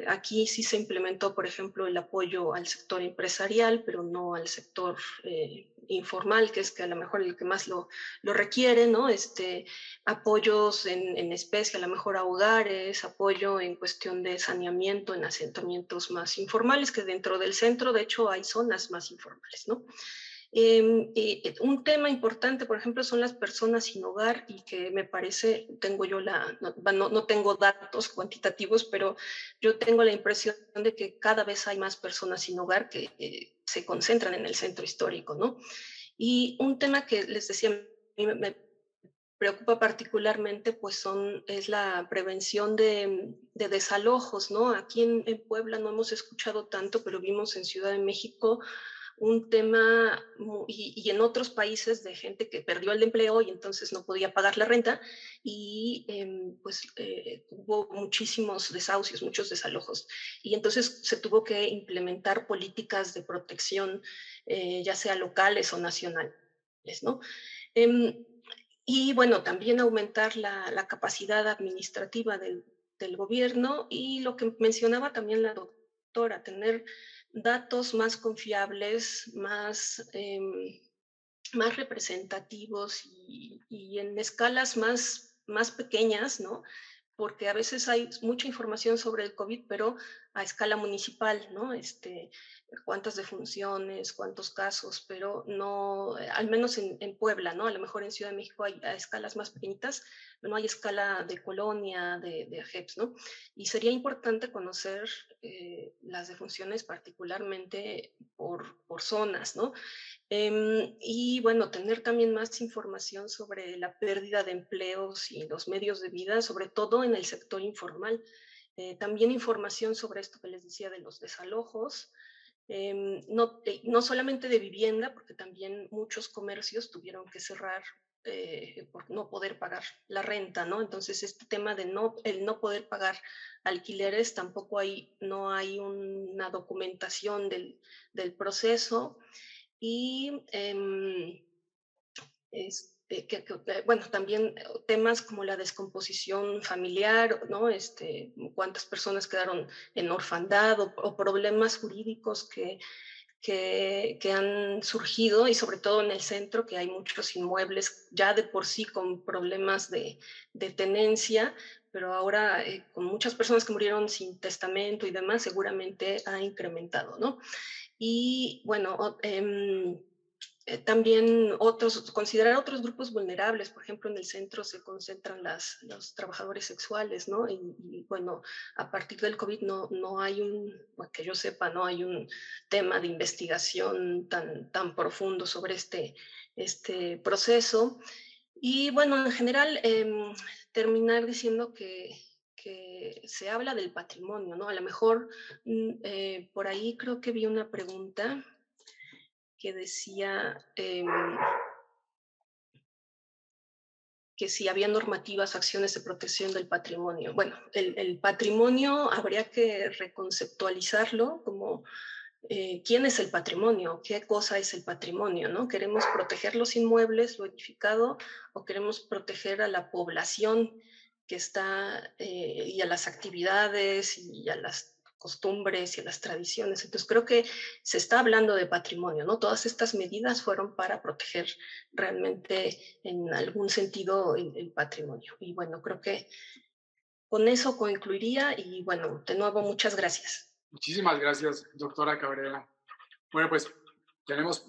Aquí sí se implementó, por ejemplo, el apoyo al sector empresarial, pero no al sector informal, que es que a lo mejor el que más lo requiere, ¿no? Apoyos en especie, a lo mejor a hogares, apoyo en cuestión de saneamiento en asentamientos más informales, que dentro del centro, de hecho, hay zonas más informales, ¿no? Un tema importante, por ejemplo, son las personas sin hogar y que me parece, no tengo datos cuantitativos, pero yo tengo la impresión de que cada vez hay más personas sin hogar que se concentran en el centro histórico, ¿no? Y un tema que les decía, a mí me preocupa particularmente, pues es la prevención de desalojos, ¿no? Aquí en Puebla no hemos escuchado tanto, pero vimos en Ciudad de México un tema y en otros países de gente que perdió el empleo y entonces no podía pagar la renta y hubo muchísimos desahucios, muchos desalojos y entonces se tuvo que implementar políticas de protección, ya sea locales o nacionales, ¿no? Y bueno, también aumentar la capacidad administrativa del gobierno y lo que mencionaba también la doctora, tener datos más confiables, más representativos y en escalas más pequeñas, ¿no? Porque a veces hay mucha información sobre el COVID, pero a escala municipal, ¿no? Cuántas defunciones, cuántos casos, pero no, al menos en Puebla, ¿no? A lo mejor en Ciudad de México hay a escalas más pequeñitas, pero no hay escala de colonia, de AGEPS, ¿no? Y sería importante conocer las defunciones particularmente por zonas, ¿no? Y bueno, tener también más información sobre la pérdida de empleos y los medios de vida, sobre todo en el sector informal. También información sobre esto que les decía de los desalojos, no solamente de vivienda, porque también muchos comercios tuvieron que cerrar por no poder pagar la renta, ¿no? Entonces, este tema de el no poder pagar alquileres, tampoco no hay una documentación del proceso. Y bueno, también temas como la descomposición familiar, ¿no? Cuántas personas quedaron en orfandad o problemas jurídicos que han surgido y sobre todo en el centro, que hay muchos inmuebles ya de por sí con problemas de tenencia, pero ahora con muchas personas que murieron sin testamento y demás, seguramente ha incrementado, ¿no? Y bueno, también considerar otros grupos vulnerables, por ejemplo, en el centro se concentran los trabajadores sexuales, ¿no? Y bueno, a partir del COVID no hay que yo sepa, no hay un tema de investigación tan profundo sobre este proceso. Y bueno, en general, terminar diciendo que se habla del patrimonio, ¿no? A lo mejor por ahí creo que vi una pregunta que decía que si había normativas, acciones de protección del patrimonio. Bueno, el patrimonio habría que reconceptualizarlo como quién es el patrimonio, qué cosa es el patrimonio, ¿no? ¿Queremos proteger los inmuebles, lo edificado, o queremos proteger a la población que está, y a las actividades y a las costumbres y a las tradiciones? Entonces creo que se está hablando de patrimonio, ¿no? Todas estas medidas fueron para proteger realmente en algún sentido el patrimonio. Y bueno, creo que con eso concluiría y bueno, de nuevo muchas gracias. Muchísimas gracias, doctora Cabrera. Bueno, pues tenemos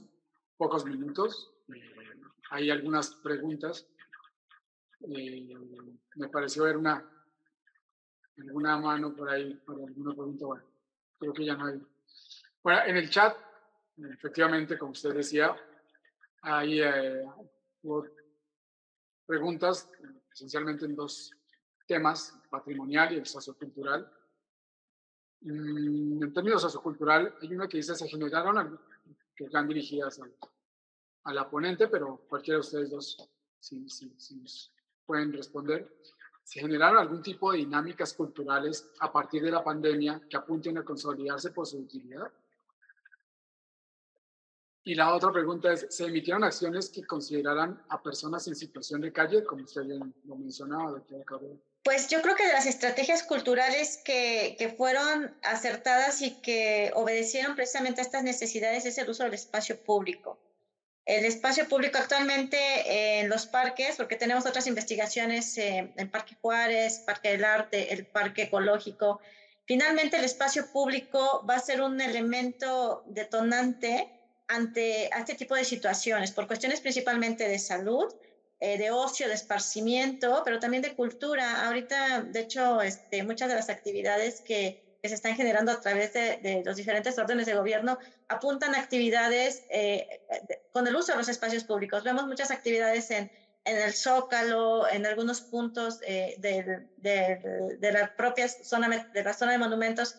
pocos minutos. Hay algunas preguntas. Me pareció ver alguna mano por ahí para alguna pregunta. Bueno, creo que ya no hay. Bueno, en el chat, efectivamente, como usted decía, hay preguntas esencialmente en dos temas, patrimonial y el sociocultural. En términos sociocultural, hay una que dice se generaron, que están dirigidas a la ponente, pero cualquiera de ustedes dos, si nos pueden responder. ¿Se generaron algún tipo de dinámicas culturales a partir de la pandemia que apunten a consolidarse por su utilidad? Y la otra pregunta es, ¿se emitieron acciones que consideraran a personas en situación de calle, como usted bien lo mencionaba, doctora Cabrera? Pues yo creo que de las estrategias culturales que fueron acertadas y que obedecieron precisamente a estas necesidades es el uso del espacio público. El espacio público actualmente en los parques, porque tenemos otras investigaciones en Parque Juárez, Parque del Arte, el Parque Ecológico. Finalmente, el espacio público va a ser un elemento detonante ante este tipo de situaciones, por cuestiones principalmente de salud, de ocio, de esparcimiento, pero también de cultura. Ahorita, de hecho, muchas de las actividades que se están generando a través de los diferentes órdenes de gobierno apuntan a actividades con el uso de los espacios públicos. Vemos muchas actividades en el Zócalo, en algunos puntos de la propia zona, de la zona de monumentos.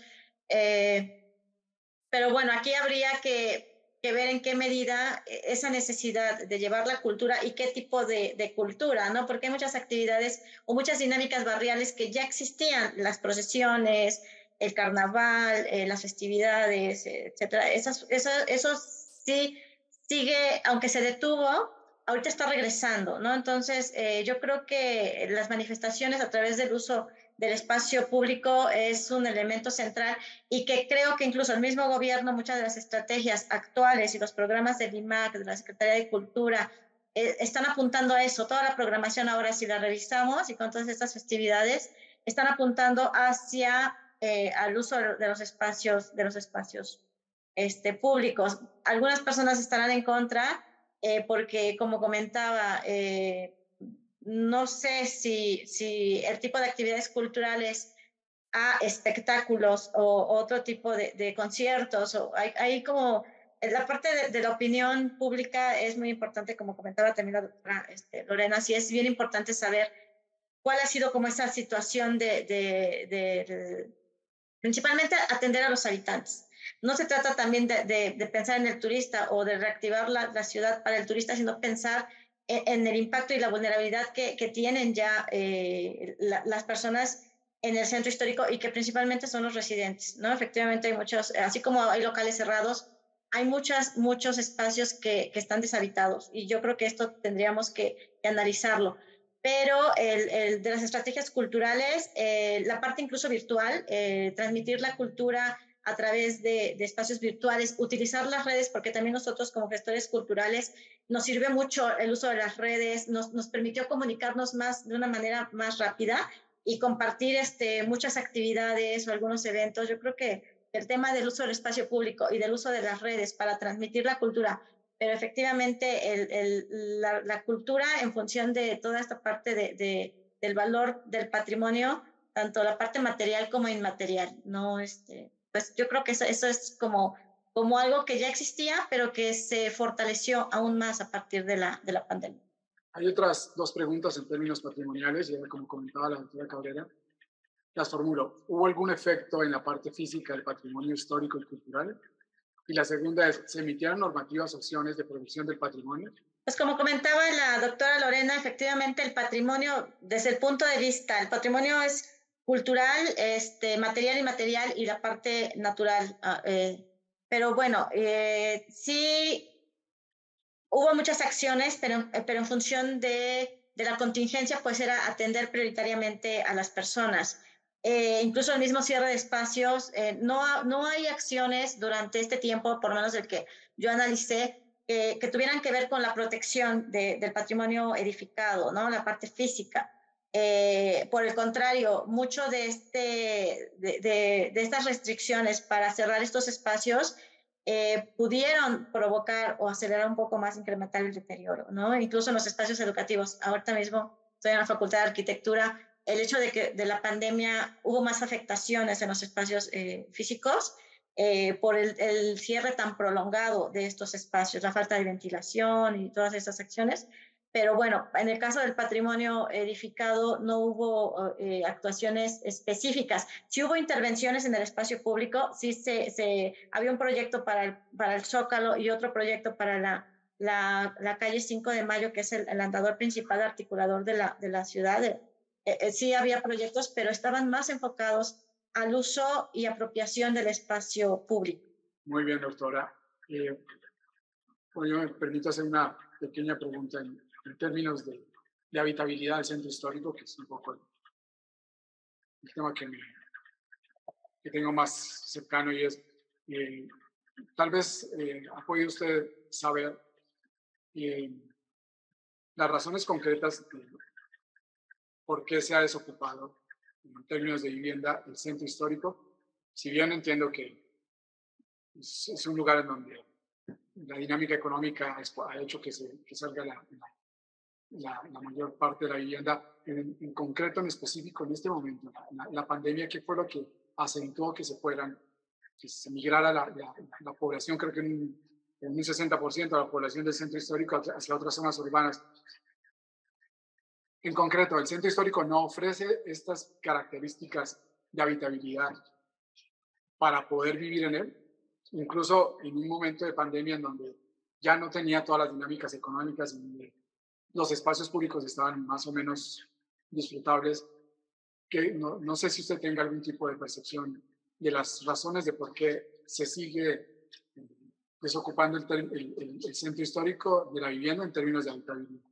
Pero bueno, aquí habría que ver en qué medida esa necesidad de llevar la cultura y qué tipo de cultura, ¿no? Porque hay muchas actividades o muchas dinámicas barriales que ya existían, las procesiones, el carnaval, las festividades, etcétera. Eso sí sigue, aunque se detuvo, ahorita está regresando, ¿no? Entonces, yo creo que las manifestaciones a través del uso del espacio público es un elemento central y que creo que incluso el mismo gobierno, muchas de las estrategias actuales y los programas del IMAC, de la Secretaría de Cultura, están apuntando a eso. Toda la programación ahora, si la revisamos y con todas estas festividades, están apuntando hacia al uso de los espacios públicos. Algunas personas estarán en contra porque, como comentaba, no sé si el tipo de actividades culturales a espectáculos o otro tipo de conciertos. O hay como la parte de la opinión pública es muy importante, como comentaba también la doctora Lorena, sí es bien importante saber cuál ha sido como esa situación de principalmente atender a los habitantes. No se trata también de pensar en el turista o de reactivar la ciudad para el turista, sino pensar en el impacto y la vulnerabilidad que tienen ya las personas en el centro histórico y que principalmente son los residentes, ¿no? Efectivamente hay muchos, así como hay locales cerrados, hay muchos espacios que están deshabitados y yo creo que esto tendríamos que analizarlo. Pero de las estrategias culturales, la parte incluso virtual, transmitir la cultura a través de espacios virtuales, utilizar las redes, porque también nosotros como gestores culturales nos sirve mucho el uso de las redes, nos permitió comunicarnos de una manera más rápida y compartir muchas actividades o algunos eventos. Yo creo que el tema del uso del espacio público y del uso de las redes para transmitir la cultura, pero efectivamente la cultura en función de toda esta parte del valor del patrimonio, tanto la parte material como inmaterial, ¿no? Pues yo creo que eso es como algo que ya existía, pero que se fortaleció aún más a partir de la pandemia. Hay otras dos preguntas en términos patrimoniales, y como comentaba la doctora Cabrera, las formulo. ¿Hubo algún efecto en la parte física del patrimonio histórico y cultural? Y la segunda es, ¿se emitieron normativas o acciones de protección del patrimonio? Pues como comentaba la doctora Lorena, efectivamente el patrimonio, desde el punto de vista, el patrimonio es cultural, material y inmaterial y la parte natural. pero bueno, sí hubo muchas acciones, pero en función de la contingencia, pues era atender prioritariamente a las personas. Incluso el mismo cierre de espacios, no hay acciones durante este tiempo, por lo menos el que yo analicé, que tuvieran que ver con la protección del patrimonio edificado, ¿no? La parte física. Por el contrario, mucho de estas restricciones para cerrar estos espacios pudieron provocar o acelerar un poco más, incrementar el deterioro, ¿no? Incluso en los espacios educativos. Ahorita mismo estoy en la Facultad de Arquitectura. El hecho de que de la pandemia hubo más afectaciones en los espacios físicos por el cierre tan prolongado de estos espacios, la falta de ventilación y todas esas acciones. Pero bueno, en el caso del patrimonio edificado no hubo actuaciones específicas. Sí hubo intervenciones en el espacio público, sí había un proyecto para el Zócalo y otro proyecto para la calle 5 de Mayo, que es el andador principal articulador de la ciudad. Sí había proyectos, pero estaban más enfocados al uso y apropiación del espacio público. Muy bien, doctora. Bueno, yo me permito hacer una pequeña pregunta en términos de habitabilidad del centro histórico, que es un poco el tema que tengo más cercano, y es, tal vez ha podido usted saber las razones concretas de por qué se ha desocupado en términos de vivienda el centro histórico, si bien entiendo que es un lugar en donde la dinámica económica ha hecho que salga la mayor parte de la vivienda. En concreto, en específico, en este momento, la pandemia, ¿qué fue lo que acentuó que se migrara la población? Creo que en un 60% de la población del centro histórico hacia otras zonas urbanas. En concreto, el centro histórico no ofrece estas características de habitabilidad para poder vivir en él, incluso en un momento de pandemia en donde ya no tenía todas las dinámicas económicas y donde los espacios públicos estaban más o menos disfrutables, que no sé si usted tenga algún tipo de percepción de las razones de por qué se sigue desocupando el centro histórico de la vivienda en términos de habitabilidad.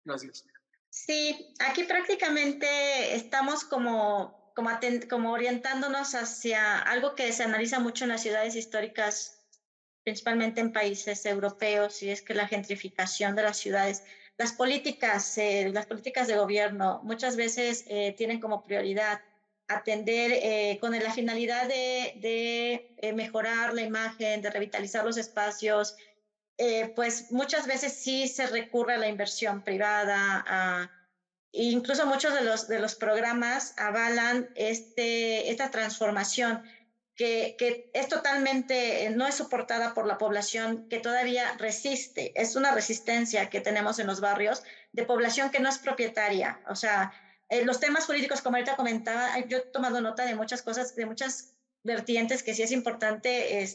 Gracias. Sí, aquí prácticamente estamos como orientándonos hacia algo que se analiza mucho en las ciudades históricas, principalmente en países europeos, y es que la gentrificación de las ciudades, las políticas de gobierno muchas veces tienen como prioridad atender con la finalidad de mejorar la imagen, de revitalizar los espacios. Pues muchas veces sí se recurre a la inversión privada, incluso muchos de los programas avalan esta transformación que es totalmente, no es soportada por la población que todavía resiste. Es una resistencia que tenemos en los barrios de población que no es propietaria. O sea, los temas jurídicos, como ahorita comentaba, yo he tomado nota de muchas cosas, de muchas vertientes que sí es importante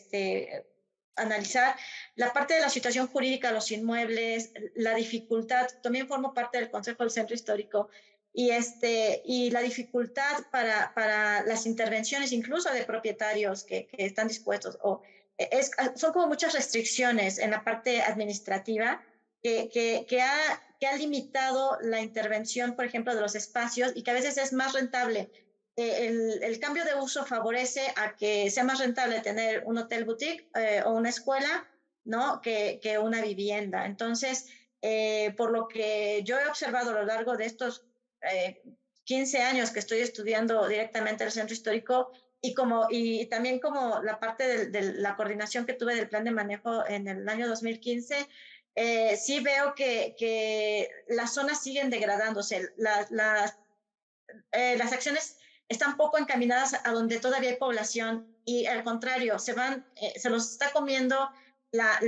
analizar. La parte de la situación jurídica de los inmuebles, la dificultad, también formo parte del Consejo del Centro Histórico, y la dificultad para las intervenciones, incluso de propietarios que están dispuestos, son como muchas restricciones en la parte administrativa que ha limitado la intervención, por ejemplo, de los espacios, y que a veces es más rentable. El cambio de uso favorece a que sea más rentable tener un hotel boutique o una escuela, ¿no? que una vivienda. Entonces, por lo que yo he observado a lo largo de estos 15 años que estoy estudiando directamente el centro histórico, y también como la parte de la coordinación que tuve del plan de manejo en el año 2015, sí veo que las zonas siguen degradándose. Las acciones están poco encaminadas a donde todavía hay población, y al contrario, se los está comiendo la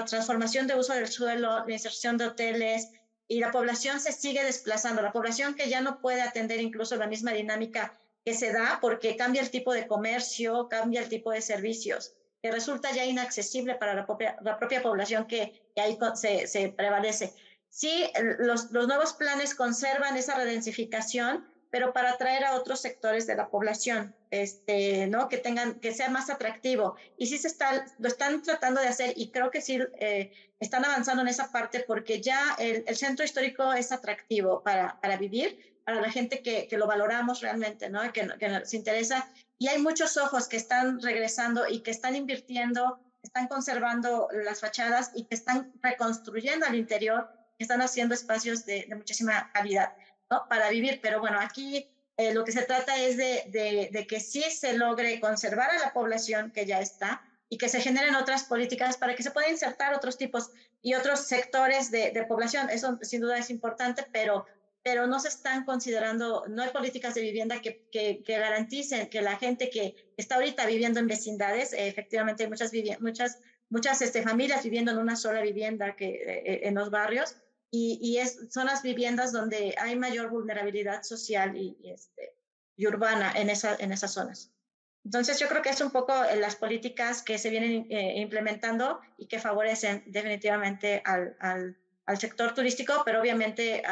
transformación de uso del suelo, la inserción de hoteles, y la población se sigue desplazando. La población que ya no puede atender incluso la misma dinámica que se da porque cambia el tipo de comercio, cambia el tipo de servicios, que resulta ya inaccesible para la propia población que ahí se prevalece. Sí, los nuevos planes conservan esa redensificación, pero para atraer a otros sectores de la población, ¿no? Que sea más atractivo. Y sí lo están tratando de hacer, y creo que sí están avanzando en esa parte, porque ya el centro histórico es atractivo para vivir, para la gente que lo valoramos realmente, ¿no? Que nos interesa. Y hay muchos ojos que están regresando y que están invirtiendo, están conservando las fachadas y que están reconstruyendo al interior, que están haciendo espacios de muchísima calidad, ¿no? Para vivir. Pero bueno, aquí lo que se trata es de que sí se logre conservar a la población que ya está y que se generen otras políticas para que se puedan insertar otros tipos y otros sectores de población. Eso sin duda es importante, pero no se están considerando, no hay políticas de vivienda que garanticen que la gente que está ahorita viviendo en vecindades, efectivamente hay muchas familias viviendo en una sola vivienda en los barrios, y son las viviendas donde hay mayor vulnerabilidad social y urbana en esas zonas. Entonces yo creo que es un poco las políticas que se vienen implementando y que favorecen definitivamente al sector turístico, pero obviamente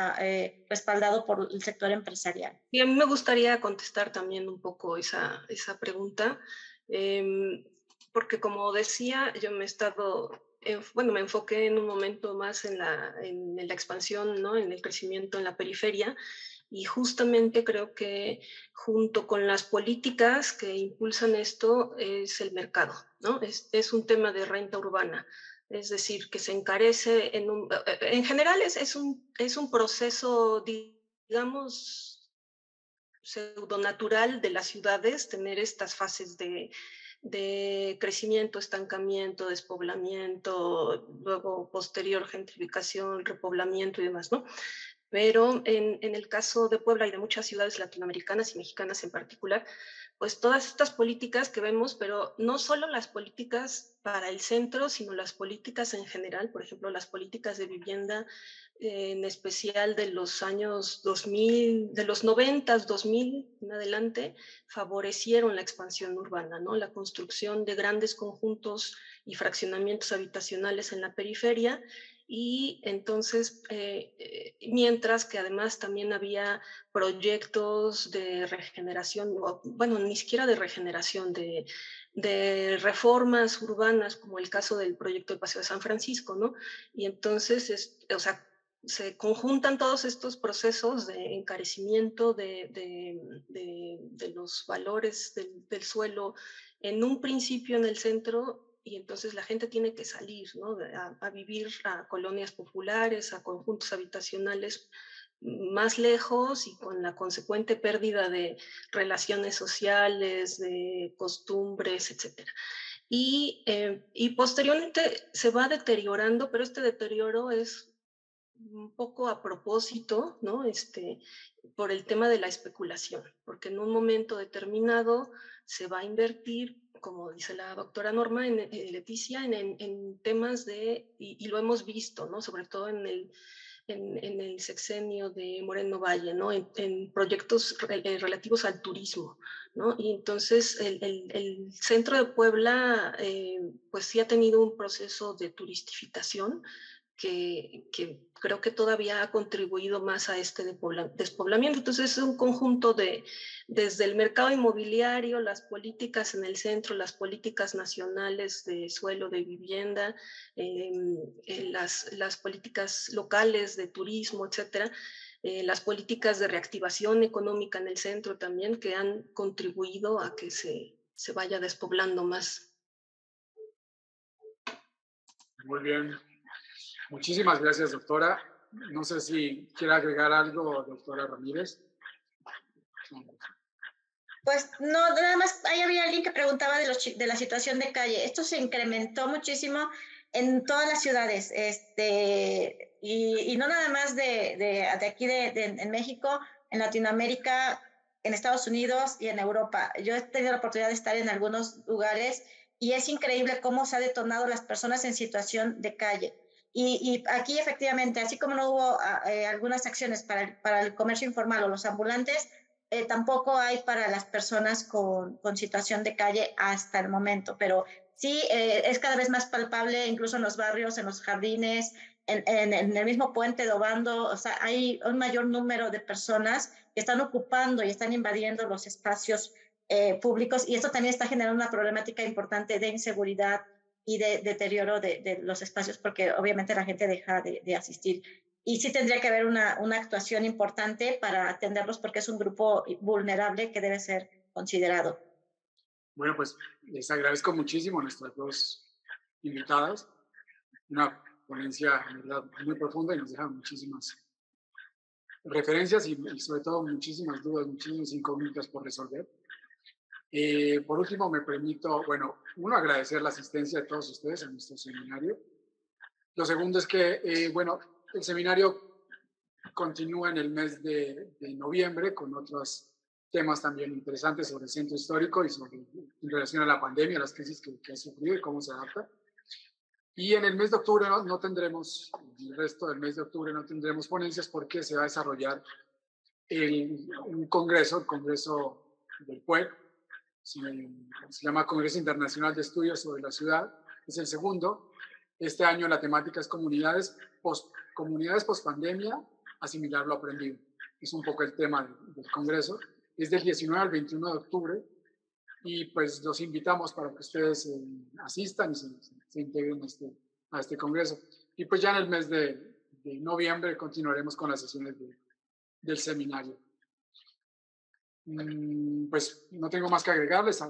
respaldado por el sector empresarial. Y a mí me gustaría contestar también un poco esa pregunta, porque como decía, yo me enfoqué en un momento más en la expansión, ¿no? En el crecimiento en la periferia, y justamente creo que junto con las políticas que impulsan esto es el mercado, ¿no? Es un tema de renta urbana. Es decir, que se encarece en general es un proceso, digamos, pseudonatural de las ciudades, tener estas fases de crecimiento, estancamiento, despoblamiento, luego posterior gentrificación, repoblamiento y demás, ¿no? Pero en el caso de Puebla y de muchas ciudades latinoamericanas y mexicanas en particular, pues todas estas políticas que vemos, pero no solo las políticas para el centro, sino las políticas en general, por ejemplo, las políticas de vivienda, en especial de los años 2000, de los 90, 2000 en adelante, favorecieron la expansión urbana, ¿no? La construcción de grandes conjuntos y fraccionamientos habitacionales en la periferia. Y entonces, mientras que además también había proyectos de regeneración, bueno, ni siquiera de regeneración, de reformas urbanas, como el caso del proyecto del Paseo de San Francisco, ¿no? Y entonces, o sea, se conjuntan todos estos procesos de encarecimiento de los valores del suelo en un principio en el centro, y entonces la gente tiene que salir, ¿no? a vivir a colonias populares, a conjuntos habitacionales más lejos, y con la consecuente pérdida de relaciones sociales, de costumbres, etc. Y posteriormente se va deteriorando, pero este deterioro es un poco a propósito, ¿no? Por el tema de la especulación, porque en un momento determinado se va a invertir, como dice la doctora Norma, Leticia, en temas y lo hemos visto, ¿no? Sobre todo en el sexenio de Moreno Valle, ¿no? En proyectos relativos al turismo, ¿no? Y entonces el centro de Puebla, pues sí ha tenido un proceso de turistificación que creo que todavía ha contribuido más a este despoblamiento. Entonces es un conjunto desde el mercado inmobiliario, las políticas en el centro, las políticas nacionales de suelo, de vivienda, las políticas locales de turismo, etcétera, las políticas de reactivación económica en el centro también, que han contribuido a que se vaya despoblando más. Muy bien. Muchísimas gracias, doctora. No sé si quiere agregar algo, doctora Ramírez. Pues no, nada más, ahí había alguien que preguntaba de la situación de calle. Esto se incrementó muchísimo en todas las ciudades, y no nada más de aquí en México, en Latinoamérica, en Estados Unidos y en Europa. Yo he tenido la oportunidad de estar en algunos lugares y es increíble cómo se ha detonado las personas en situación de calle. Y aquí efectivamente, así como no hubo algunas acciones para el comercio informal o los ambulantes, tampoco hay para las personas con situación de calle hasta el momento, pero sí es cada vez más palpable, incluso en los barrios, en los jardines, en el mismo puente de Obando, o sea, hay un mayor número de personas que están ocupando y están invadiendo los espacios públicos, y esto también está generando una problemática importante de inseguridad y de deterioro de los espacios, porque obviamente la gente deja de asistir. Y sí tendría que haber una actuación importante para atenderlos, porque es un grupo vulnerable que debe ser considerado. Bueno, pues les agradezco muchísimo a nuestras dos invitadas. Una ponencia, en verdad, muy profunda y nos deja muchísimas referencias y sobre todo muchísimas dudas, muchísimas incógnitas por resolver. Por último, me permito, bueno, uno, agradecer la asistencia de todos ustedes a nuestro seminario. Lo segundo es que, bueno, el seminario continúa en el mes de noviembre con otros temas también interesantes sobre el centro histórico y sobre, en relación a la pandemia, las crisis que ha sufrido y cómo se adapta. Y en el mes de octubre no tendremos, el resto del mes de octubre no tendremos ponencias porque se va a desarrollar un congreso, el Congreso del PUEC, se llama Congreso Internacional de Estudios sobre la Ciudad, es el segundo. Este año la temática es comunidades post-pandemia, asimilar lo aprendido. Es un poco el tema del congreso. Es del 19 al 21 de octubre y pues los invitamos para que ustedes asistan y se integren a este congreso. Y pues ya en el mes de noviembre continuaremos con las sesiones del seminario. Pues no tengo más que agregarles.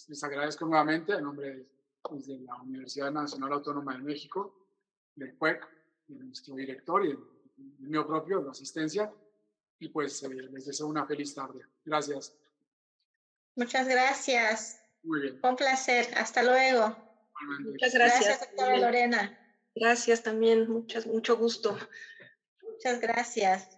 Les agradezco nuevamente en nombre de la Universidad Nacional Autónoma de México, del PUEC, de nuestro director y el mío propio, la asistencia. Y pues les deseo una feliz tarde. Gracias. Muchas gracias. Muy bien. Fue un placer. Hasta luego. Muchas gracias. Gracias, doctora Lorena. Gracias también. Mucho gusto. Muchas gracias.